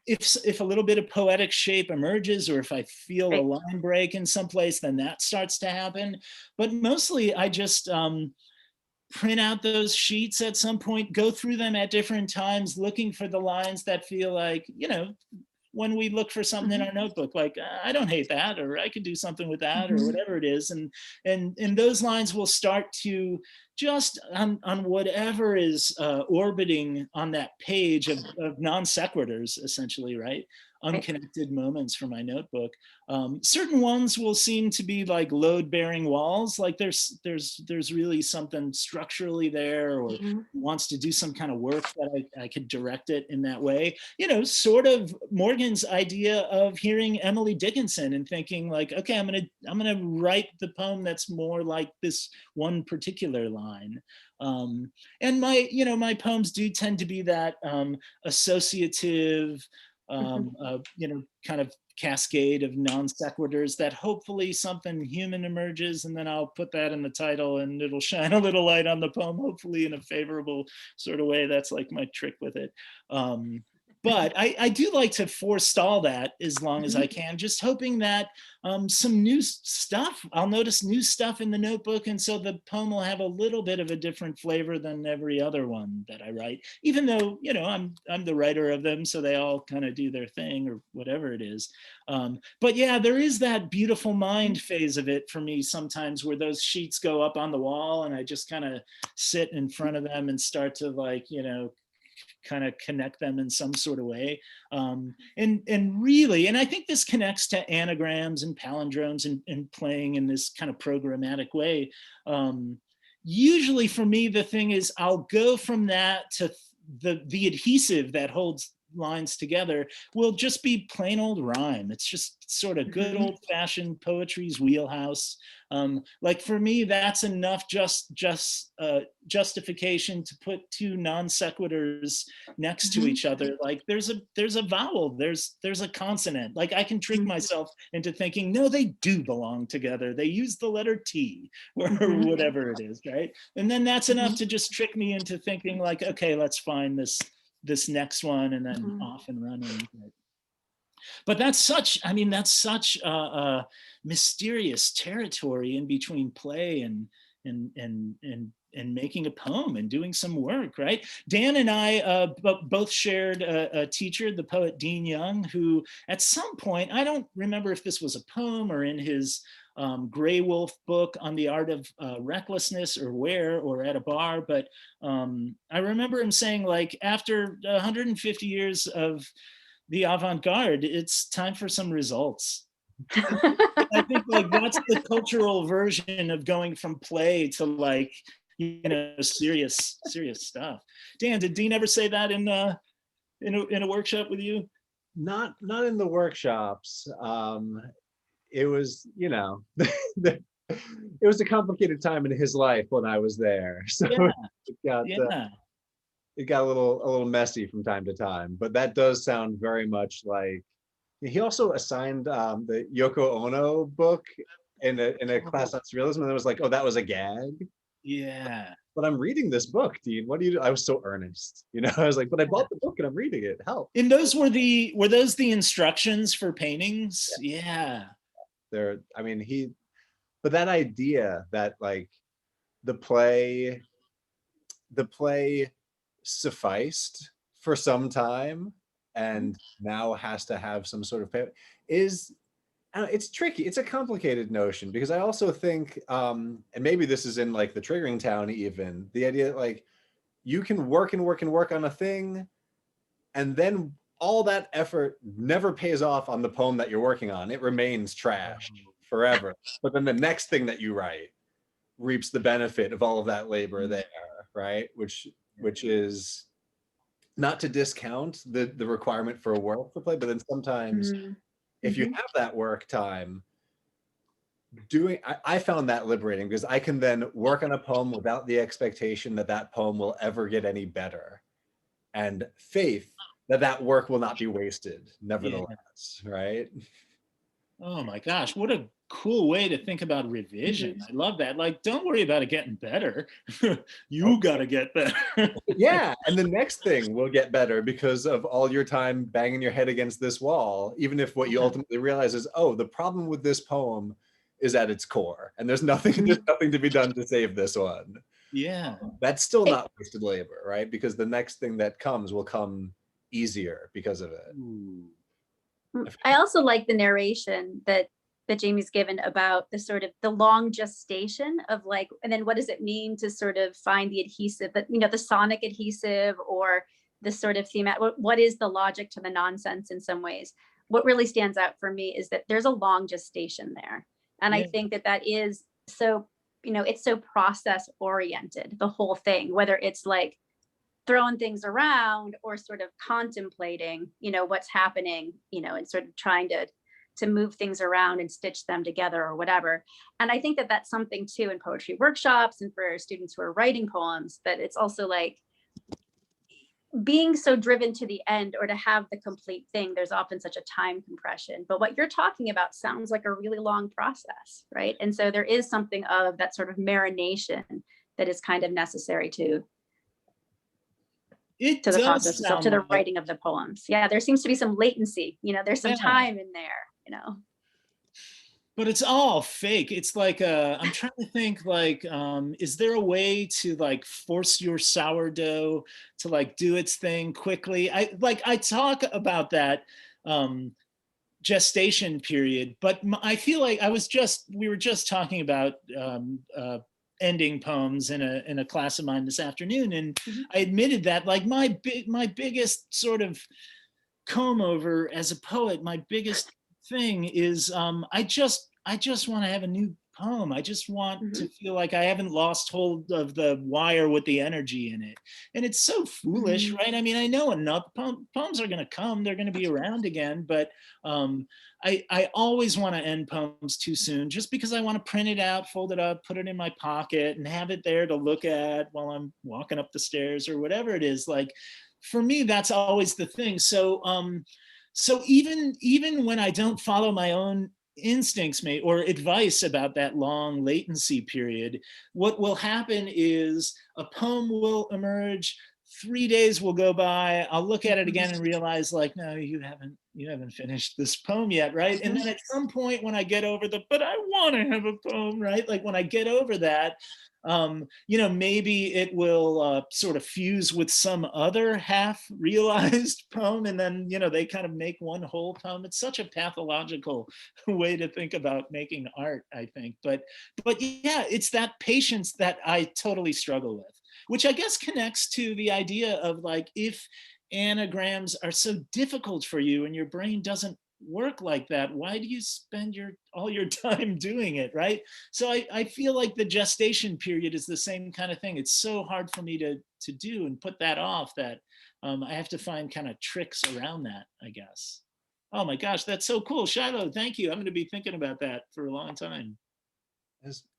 If a little bit of poetic shape emerges, or if I feel a line break in some place, then that starts to happen. But mostly I just print out those sheets at some point, go through them at different times, looking for the lines that feel like, when we look for something in our notebook, like, I don't hate that, or I could do something with that, or whatever it is. And those lines will start to just on whatever is orbiting on that page of non sequiturs, essentially, right? Unconnected moments from my notebook. Certain ones will seem to be like load-bearing walls, like there's really something structurally there, or wants to do some kind of work that I could direct it in that way. Sort of Morgan's idea of hearing Emily Dickinson and thinking like, okay, I'm gonna write the poem that's more like this one particular line. And my poems do tend to be that associative, kind of cascade of non sequiturs that hopefully something human emerges, and then I'll put that in the title and it'll shine a little light on the poem, hopefully in a favorable sort of way. That's like my trick with it. But I do like to forestall that as long as I can, just hoping that some new stuff, I'll notice new stuff in the notebook. And so the poem will have a little bit of a different flavor than every other one that I write, even though, you know, I'm the writer of them. So they all kind of do their thing or whatever it is. But yeah, there is that beautiful mind phase of it for me sometimes where those sheets go up on the wall and I just kind of sit in front of them and start to like, you know, kind of connect them in some sort of way. And really, and I think this connects to anagrams and palindromes and playing in this kind of programmatic way. Usually for me, the thing is I'll go from that to the adhesive that holds lines together will just be plain old rhyme. It's just sort of good old fashioned poetry's wheelhouse. Like for me, that's enough justification to put two non sequiturs next to each other. Like there's a vowel, there's a consonant. Like I can trick myself into thinking, no, they do belong together. They use the letter T or whatever it is, right? And then that's enough to just trick me into thinking like, okay, let's find this next one and then off and running. But that's such, I mean, that's such a mysterious territory in between play and making a poem and doing some work, right? Dan and I both shared a teacher, the poet Dean Young, who at some point, I don't remember if this was a poem or in his Gray Wolf book on the art of recklessness or where or at a bar, but I remember him saying like, after 150 years of the avant-garde, it's time for some results. I think like that's the cultural version of going from play to like, you know, serious stuff. Dan, did Dean ever say that in a workshop with you? Not in the workshops. It was, you know, it was a complicated time in his life when I was there. So it got a little messy from time to time, but that does sound very much like, he also assigned the Yoko Ono book in a class on surrealism, and it was like, oh, that was a gag. Yeah. But I'm reading this book, Dean. What do you do? I was so earnest, you know. I was like, but I bought the book and I'm reading it. Help. And those were those the instructions for paintings? Yeah. There, I mean, but that idea that like the play sufficed for some time and now has to have some sort of pay is, it's tricky. It's a complicated notion because I also think, and maybe this is in like the triggering town even, the idea that like you can work and work and work on a thing and then all that effort never pays off on the poem that you're working on. It remains trash forever. But then the next thing that you write reaps the benefit of all of that labor there, right? Which is not to discount the requirement for a work for play, but then sometimes if you have that work time, I found that liberating because I can then work on a poem without the expectation that that poem will ever get any better, and faith that that work will not be wasted nevertheless, right? Oh my gosh, what a cool way to think about revision. I love that. Like, don't worry about it getting better. You gotta get better. Yeah, and the next thing will get better because of all your time banging your head against this wall, even if what you ultimately realize is, oh, the problem with this poem is at its core, and there's nothing to be done to save this one. Yeah. That's still not wasted labor, right? Because the next thing that comes will come easier because of it. Ooh. I also like the narration that Jamie's given about the sort of the long gestation of like, and then what does it mean to sort of find the adhesive, but you know, the sonic adhesive or the sort of theme, what is the logic to the nonsense in some ways? What really stands out for me is that there's a long gestation there. And I think that is so, you know, it's so process oriented, the whole thing, whether it's like throwing things around or sort of contemplating, you know, what's happening, you know, and sort of trying to move things around and stitch them together or whatever. And I think that that's something too in poetry workshops and for students who are writing poems, that it's also like being so driven to the end or to have the complete thing, there's often such a time compression. But what you're talking about sounds like a really long process, right? And so there is something of that sort of marination that is kind of necessary to It to the does process, so sound to the like, writing of the poems. Yeah, there seems to be some latency, there's some yeah. time in there, But it's all fake. It's like I'm trying to think like, is there a way to like force your sourdough to like do its thing quickly? I talk about that gestation period, but I feel like we were just talking about ending poems in a class of mine this afternoon, and Mhm. I admitted that like my biggest sort of comb over as a poet, my biggest thing is I just want to have a new poem. I just want to feel like I haven't lost hold of the wire with the energy in it. And it's so foolish, right? I mean, I know enough poems are going to come, they're going to be around again, but I always want to end poems too soon just because I want to print it out, fold it up, put it in my pocket and have it there to look at while I'm walking up the stairs or whatever it is. Like, for me, that's always the thing. So so even when I don't follow my own instincts or advice about that long latency period, what will happen is a poem will emerge, 3 days will go by, I'll look at it again and realize like, no, you haven't finished this poem yet, right? And then at some point when I get over but I want to have a poem, right? Like when I get over that, maybe it will sort of fuse with some other half realized poem, and then they kind of make one whole poem. It's such a pathological way to think about making art, I think. But yeah, it's that patience that I totally struggle with, which I guess connects to the idea of like, if anagrams are so difficult for you and your brain doesn't work like that, why do you spend all your time doing it, right? So I feel like the gestation period is the same kind of thing. It's so hard for me to do and put that off that I have to find kind of tricks around that, I guess. Oh my gosh, that's so cool. Shiloh, thank you. I'm going to be thinking about that for a long time.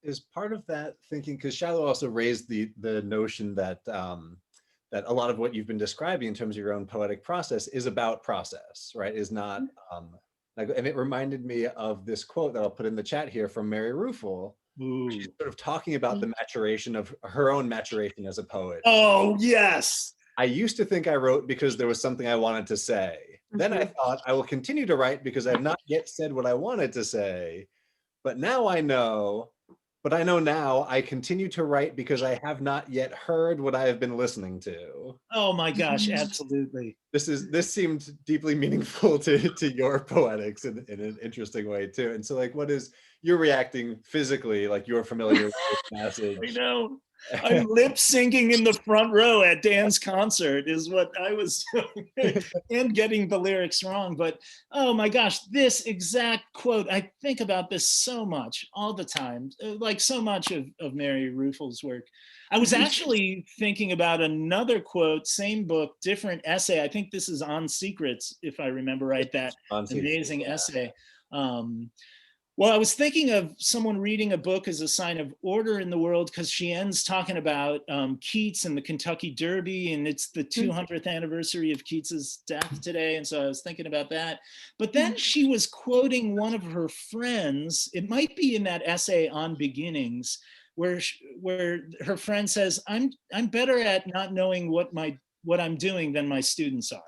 Is part of that thinking, because Shiloh also raised the notion that that a lot of what you've been describing in terms of your own poetic process is about process, right? Is not, and it reminded me of this quote that I'll put in the chat here from Mary Ruffel. She's sort of talking about the maturation of her own maturation as a poet. Oh, yes. I used to think I wrote because there was something I wanted to say. Then I thought I will continue to write because I have not yet said what I wanted to say. But now I know, now I continue to write because I have not yet heard what I have been listening to. Oh my gosh, absolutely. This seemed deeply meaningful to your poetics in an interesting way too. And so like, you're reacting physically, like you're familiar with this passage. I know. I'm lip syncing in the front row at Dan's concert is what I was doing, and getting the lyrics wrong. But oh my gosh, this exact quote, I think about this so much all the time, like so much of Mary Ruffel's work. I was actually thinking about another quote, same book, different essay. I think this is On Secrets, if I remember right, that amazing essay. Well, I was thinking of someone reading a book as a sign of order in the world, because she ends talking about Keats and the Kentucky Derby, and it's the 200th anniversary of Keats's death today. And so I was thinking about that. But then she was quoting one of her friends. It might be in that essay on beginnings, where her friend says, I'm better at not knowing what I'm doing than my students are.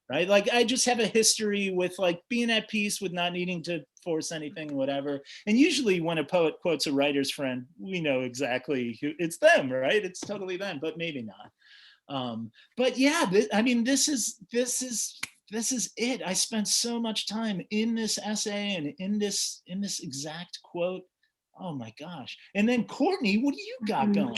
Right? Like I just have a history with like being at peace with not needing to force anything, whatever. And usually when a poet quotes a writer's friend, we know exactly who it's them, right? It's totally them, but maybe not. But yeah, this is it. I spent so much time in this essay and in this exact quote. Oh my gosh. And then Courtney, what do you got going?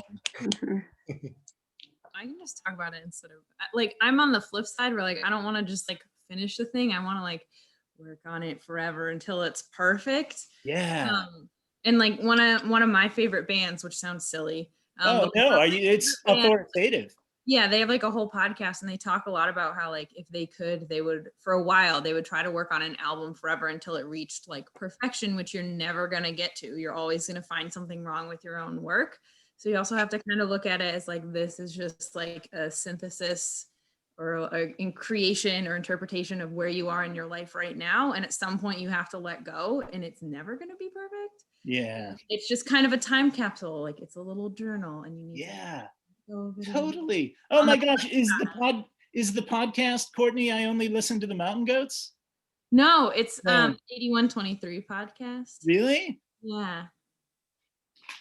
I can just talk about it instead of like, I'm on the flip side where like I don't want to just like finish the thing. I want to like work on it forever until it's perfect. Yeah. And like one of my favorite bands, which sounds silly. Oh no, it's authoritative. Yeah, they have like a whole podcast and they talk a lot about how like if they could, they would for a while they would try to work on an album forever until it reached like perfection, which you're never gonna get to. You're always gonna find something wrong with your own work. So you also have to kind of look at it as like, this is just like a synthesis or in creation or interpretation of where you are in your life right now. And at some point you have to let go and it's never going to be perfect. Yeah. It's just kind of a time capsule. Like it's a little journal and you need yeah. Totally. Oh my gosh, is the podcast, Courtney, I Only Listen to the Mountain Goats? No, it's Yeah. 8123 podcast. Really? Yeah.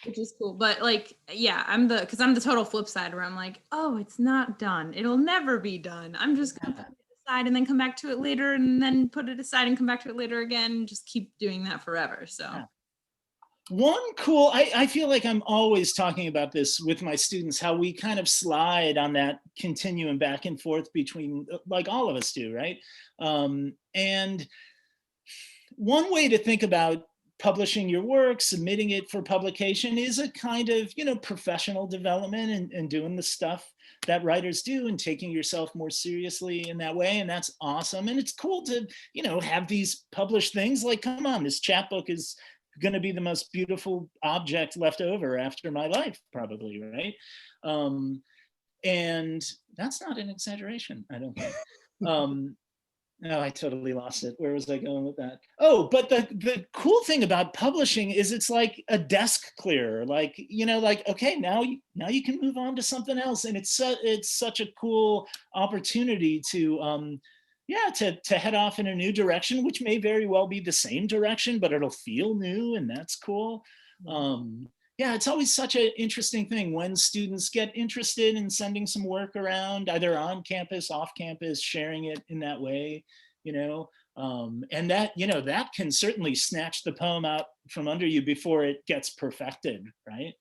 Which is cool. But like, yeah, I'm the total flip side where I'm like, oh, it's not done. It'll never be done. I'm just gonna put it aside and then come back to it later and then put it aside and come back to it later again. Just keep doing that forever. So Yeah. One cool, I feel like I'm always talking about this with my students, how we kind of slide on that continuum back and forth between, like all of us do, right? And one way to think about publishing your work, submitting it for publication is a kind of, professional development and doing the stuff that writers do and taking yourself more seriously in that way. And that's awesome. And it's cool to, have these published things like, come on, this chapbook is going to be the most beautiful object left over after my life, probably, right? And that's not an exaggeration, I don't think. No, I totally lost it. Where was I going with that? Oh, but the cool thing about publishing is it's like a desk clearer. Like, okay, now you can move on to something else, and it's such a cool opportunity to to head off in a new direction, which may very well be the same direction, but it'll feel new, and that's cool. Yeah, it's always such an interesting thing when students get interested in sending some work around, either on campus, off campus, sharing it in that way, and that, that can certainly snatch the poem out from under you before it gets perfected, right?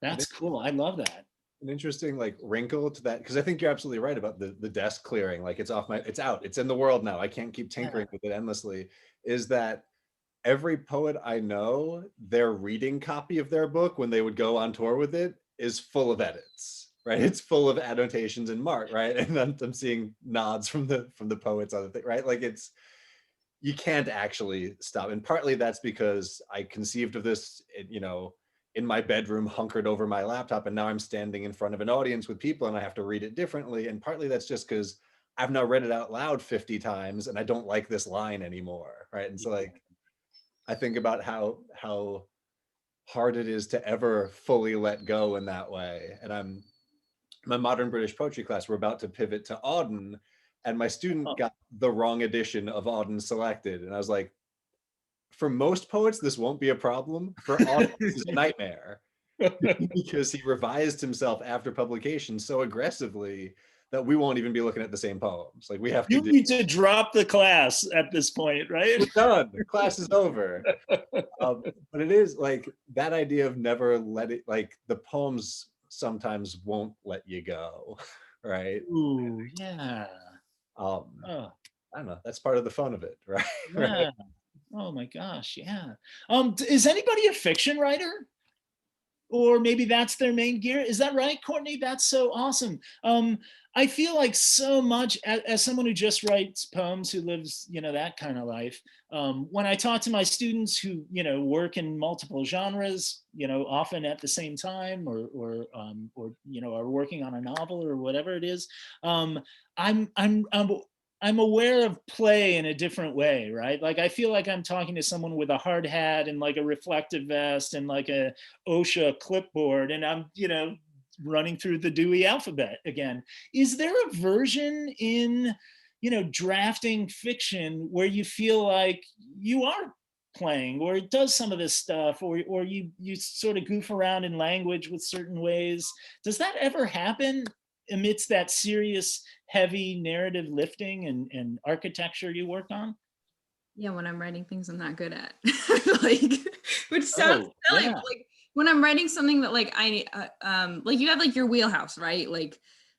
That's cool. I love that. An interesting wrinkle to that, because I think you're absolutely right about the desk clearing. Like it's out, it's in the world now. I can't keep tinkering with it endlessly. Is that every poet I know, their reading copy of their book when they would go on tour with it is full of edits, right? It's full of annotations and mark, right? And I'm seeing nods from the poets on the thing, right? Like you can't actually stop. And partly that's because I conceived of this, in my bedroom, hunkered over my laptop, and now I'm standing in front of an audience with people and I have to read it differently. And partly that's just because I've now read it out loud 50 times and I don't like this line anymore, right? And so I think about how hard it is to ever fully let go in that way. And my modern British poetry class, we're about to pivot to Auden, and my student got the wrong edition of Auden selected. And I was like, for most poets, this won't be a problem. For Auden, this is a nightmare. Because he revised himself after publication so aggressively that we won't even be looking at the same poems. Like we have to You need to drop the class at this point, right? We're done. The class is over. But it is like that idea of never letting, the poems sometimes won't let you go, right? Ooh, yeah. I don't know. That's part of the fun of it, right? Yeah. Right. Oh my gosh, yeah. Is anybody a fiction writer? Or maybe that's their main gear. Is that right, Courtney? That's so awesome. I feel like so much as someone who just writes poems, who lives, that kind of life. When I talk to my students who, work in multiple genres, often at the same time, or are working on a novel or whatever it is, I'm aware of play in a different way, right? Like I feel like I'm talking to someone with a hard hat and like a reflective vest and like a OSHA clipboard, and I'm, running through the Dewey alphabet again. Is there a version in, drafting fiction where you feel like you are playing, or it does some of this stuff, or you sort of goof around in language with certain ways? Does that ever happen amidst that serious, heavy narrative lifting and architecture you work on? Yeah, when I'm writing things I'm not good at, which sounds silly. Yeah. But, when I'm writing something that you have your wheelhouse, right? Like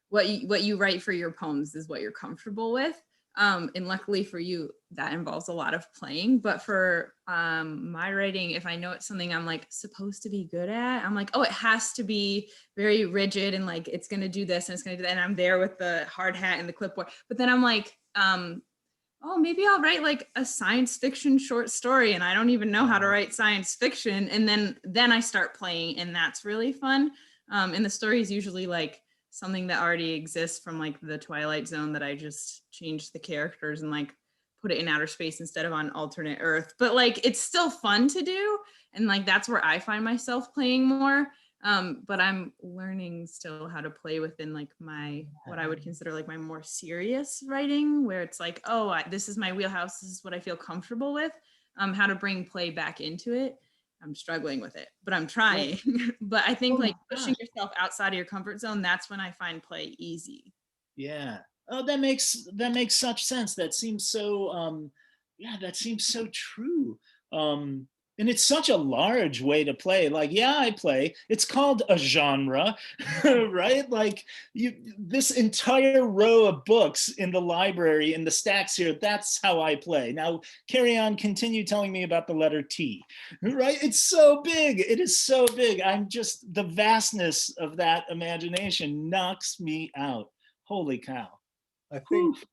what you write for your poems is what you're comfortable with. And luckily for you, that involves a lot of playing. But for my writing, if I know it's something I'm supposed to be good at, I'm like, oh, it has to be very rigid and it's gonna do this and it's gonna do that. And I'm there with the hard hat and the clipboard. But then I'm like, oh, maybe I'll write a science fiction short story, and I don't even know how to write science fiction. And then I start playing, and that's really fun. And the story is usually something that already exists from the Twilight Zone that I just changed the characters and put it in outer space instead of on alternate Earth. But it's still fun to do. And that's where I find myself playing more. But I'm learning still how to play within like what I would consider like my more serious writing, where it's like, oh, this is my wheelhouse. This is what I feel comfortable with. How to bring play back into it. I'm struggling with it, but I'm trying. But I think like pushing yourself outside of your comfort zone, that's when I find play easy. Yeah. Oh, that makes such sense. That seems so that seems so true. And it's such a large way to play. Like, yeah, I play. It's called a genre, right? Like this entire row of books in the library in the stacks here, that's how I play. Now, carry on, continue telling me about the letter T, right? It's so big. It is so big. The vastness of that imagination knocks me out. Holy cow. I think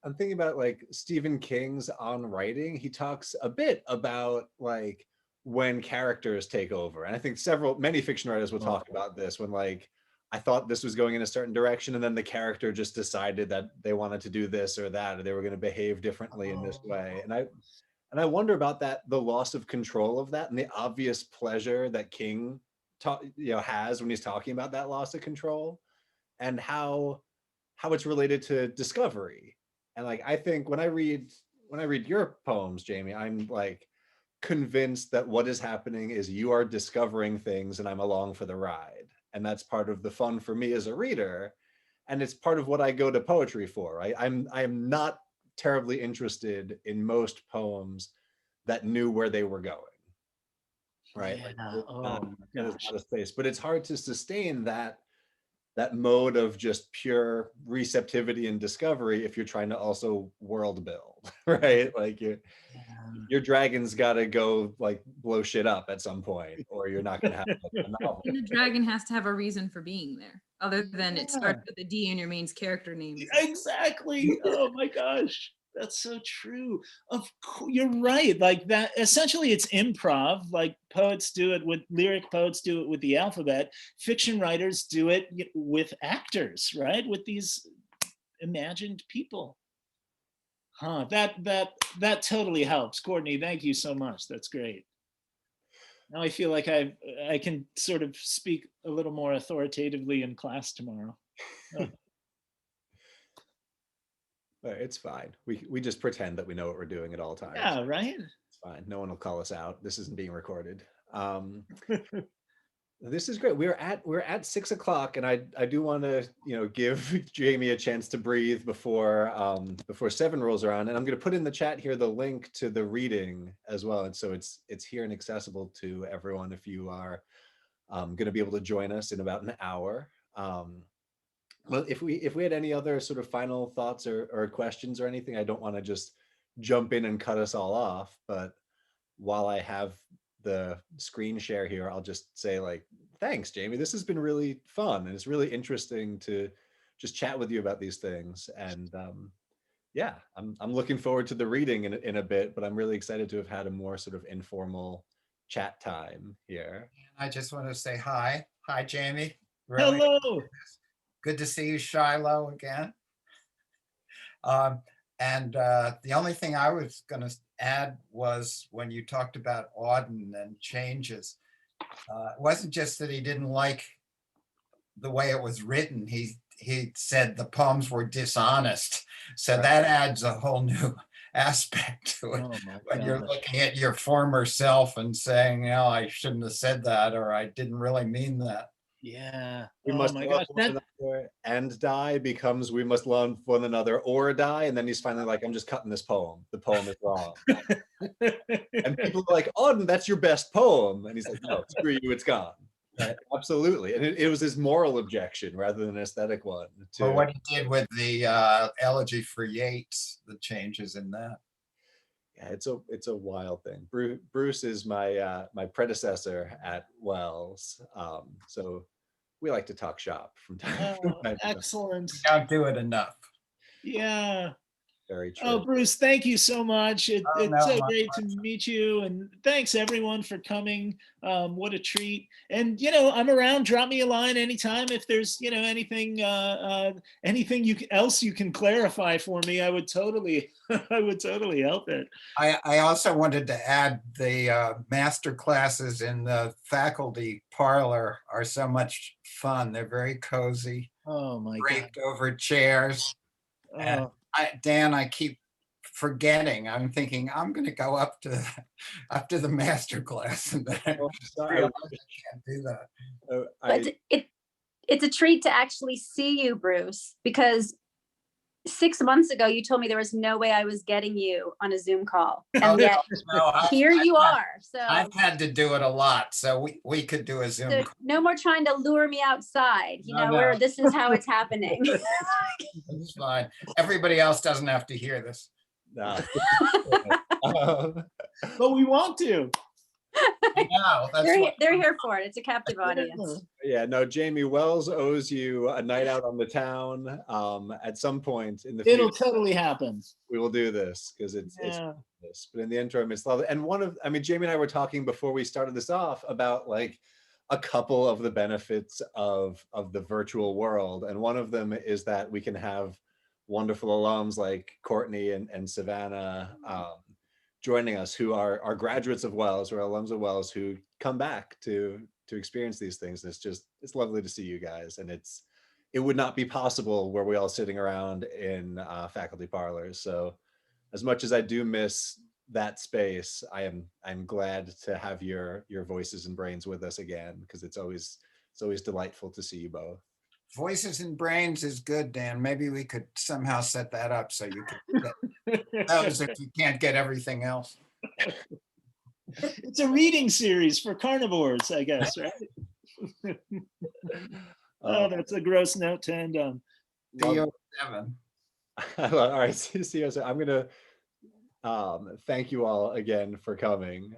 I'm thinking about like Stephen King's On Writing. He talks a bit about like when characters take over. And I think many fiction writers will talk about this when like, I thought this was going in a certain direction and then the character just decided that they wanted to do this or that, or they were going to behave differently in this way. And I wonder about that, the loss of control of that and the obvious pleasure that King has when he's talking about that loss of control and how it's related to discovery. And like, I think when I read your poems, Jamie, I'm like convinced that what is happening is you are discovering things and I'm along for the ride. And that's part of the fun for me as a reader. And it's part of what I go to poetry for, right? I'm not terribly interested in most poems that knew where they were going, right? Yeah. Like, Oh my there's gosh. not a space, but it's hard to sustain that mode of just pure receptivity and discovery if you're trying to also world build, right? Like your dragon's got to go like blow shit up at some point, or you're not going to have like, a novel. And the dragon has to have a reason for being there, other than it starts with a D and your main character name. Exactly. Oh my gosh. That's so true. You're right. Like that, essentially it's improv. Like lyric poets do it with the alphabet. Fiction writers do it with actors, right? With these imagined people. Huh, that totally helps. Courtney, thank you so much. That's great. Now I feel like I can sort of speak a little more authoritatively in class tomorrow. It's fine. We just pretend that we know what we're doing at all times. Yeah, right? It's fine. No one will call us out. This isn't being recorded. This is great. We're at 6 o'clock, and I do want to give Jamie a chance to breathe before 7 rolls around. And I'm going to put in the chat here the link to the reading as well, and so it's here and accessible to everyone if you are going to be able to join us in about an hour. Well, if we had any other sort of final thoughts or questions or anything, I don't want to just jump in and cut us all off, but while I have the screen share here, I'll just say like, thanks, Jamie. This has been really fun. And it's really interesting to just chat with you about these things. And yeah, I'm looking forward to the reading in a bit, but I'm really excited to have had a more sort of informal chat time here. I just want to say hi. Hi, Jamie. Really Hello. good to see you, Shiloh, again. And the only thing I was going to add was when you talked about Auden and changes, it wasn't just that he didn't like the way it was written. He said the poems were dishonest. So Right. that adds a whole new aspect to it. Oh my When you're gosh. looking at your former self and saying, I shouldn't have said that, or I didn't really mean that. Yeah. We Oh must my love gosh. one another and die becomes we must love one another or die. And then he's finally like, I'm just cutting this poem. The poem is wrong. And people are like, oh, that's your best poem. And he's like, no, screw you, it's gone. Right? Absolutely. And it was his moral objection rather than an aesthetic one. Or what he did with the elegy for Yeats, the changes in that. Yeah, it's a wild thing. Bruce is my my predecessor at Wells. So we like to talk shop from time to time. Excellent. We don't do it enough. Yeah. Very true. Oh, Bruce, thank you so much. Oh, It's no, so my great to meet you, and thanks everyone for coming. What a treat! And I'm around. Drop me a line anytime if there's anything else you can clarify for me. I would totally I would totally help it. I also wanted to add the master classes in the faculty parlor are so much fun. They're very cozy, Oh my God. draped over chairs. And Oh. Dan, I keep forgetting. I'm thinking I'm going to go up to the master class, and then I Oh, sorry. realize I can't do that. But it's a treat to actually see you, Bruce, because 6 months ago you told me there was no way I was getting you on a Zoom call, Oh, and yet no, here you are. So I've had to do it a lot, so we could do a Zoom so call. no more trying to lure me outside. No, Where no. this is how it's happening. It's fine. Everybody else doesn't have to hear this. Nah. But we want to. No, that's what. They're here for it. It's a captive audience. Yeah, no, Jamie, Wells owes you a night out on the town. At some point in the It'll future, totally happen. we will do this because it's Yeah. this. But in the interim, it's lovely. And Jamie and I were talking before we started this off about like a couple of the benefits of the virtual world, and one of them is that we can have wonderful alums like Courtney and Savannah joining us, who are graduates of Wells or alums of Wells, who come back to experience these things. And it's lovely to see you guys. And it would not be possible were we all sitting around in faculty parlors. So as much as I do miss that space, I'm glad to have your voices and brains with us again, because it's always delightful to see you both. Voices and brains is good, Dan. Maybe we could somehow set that up so you can get those if you can't get everything else. It's a reading series for carnivores, I guess, right? Oh, that's a gross note to end on. CO7. All right, see you. I'm gonna thank you all again for coming.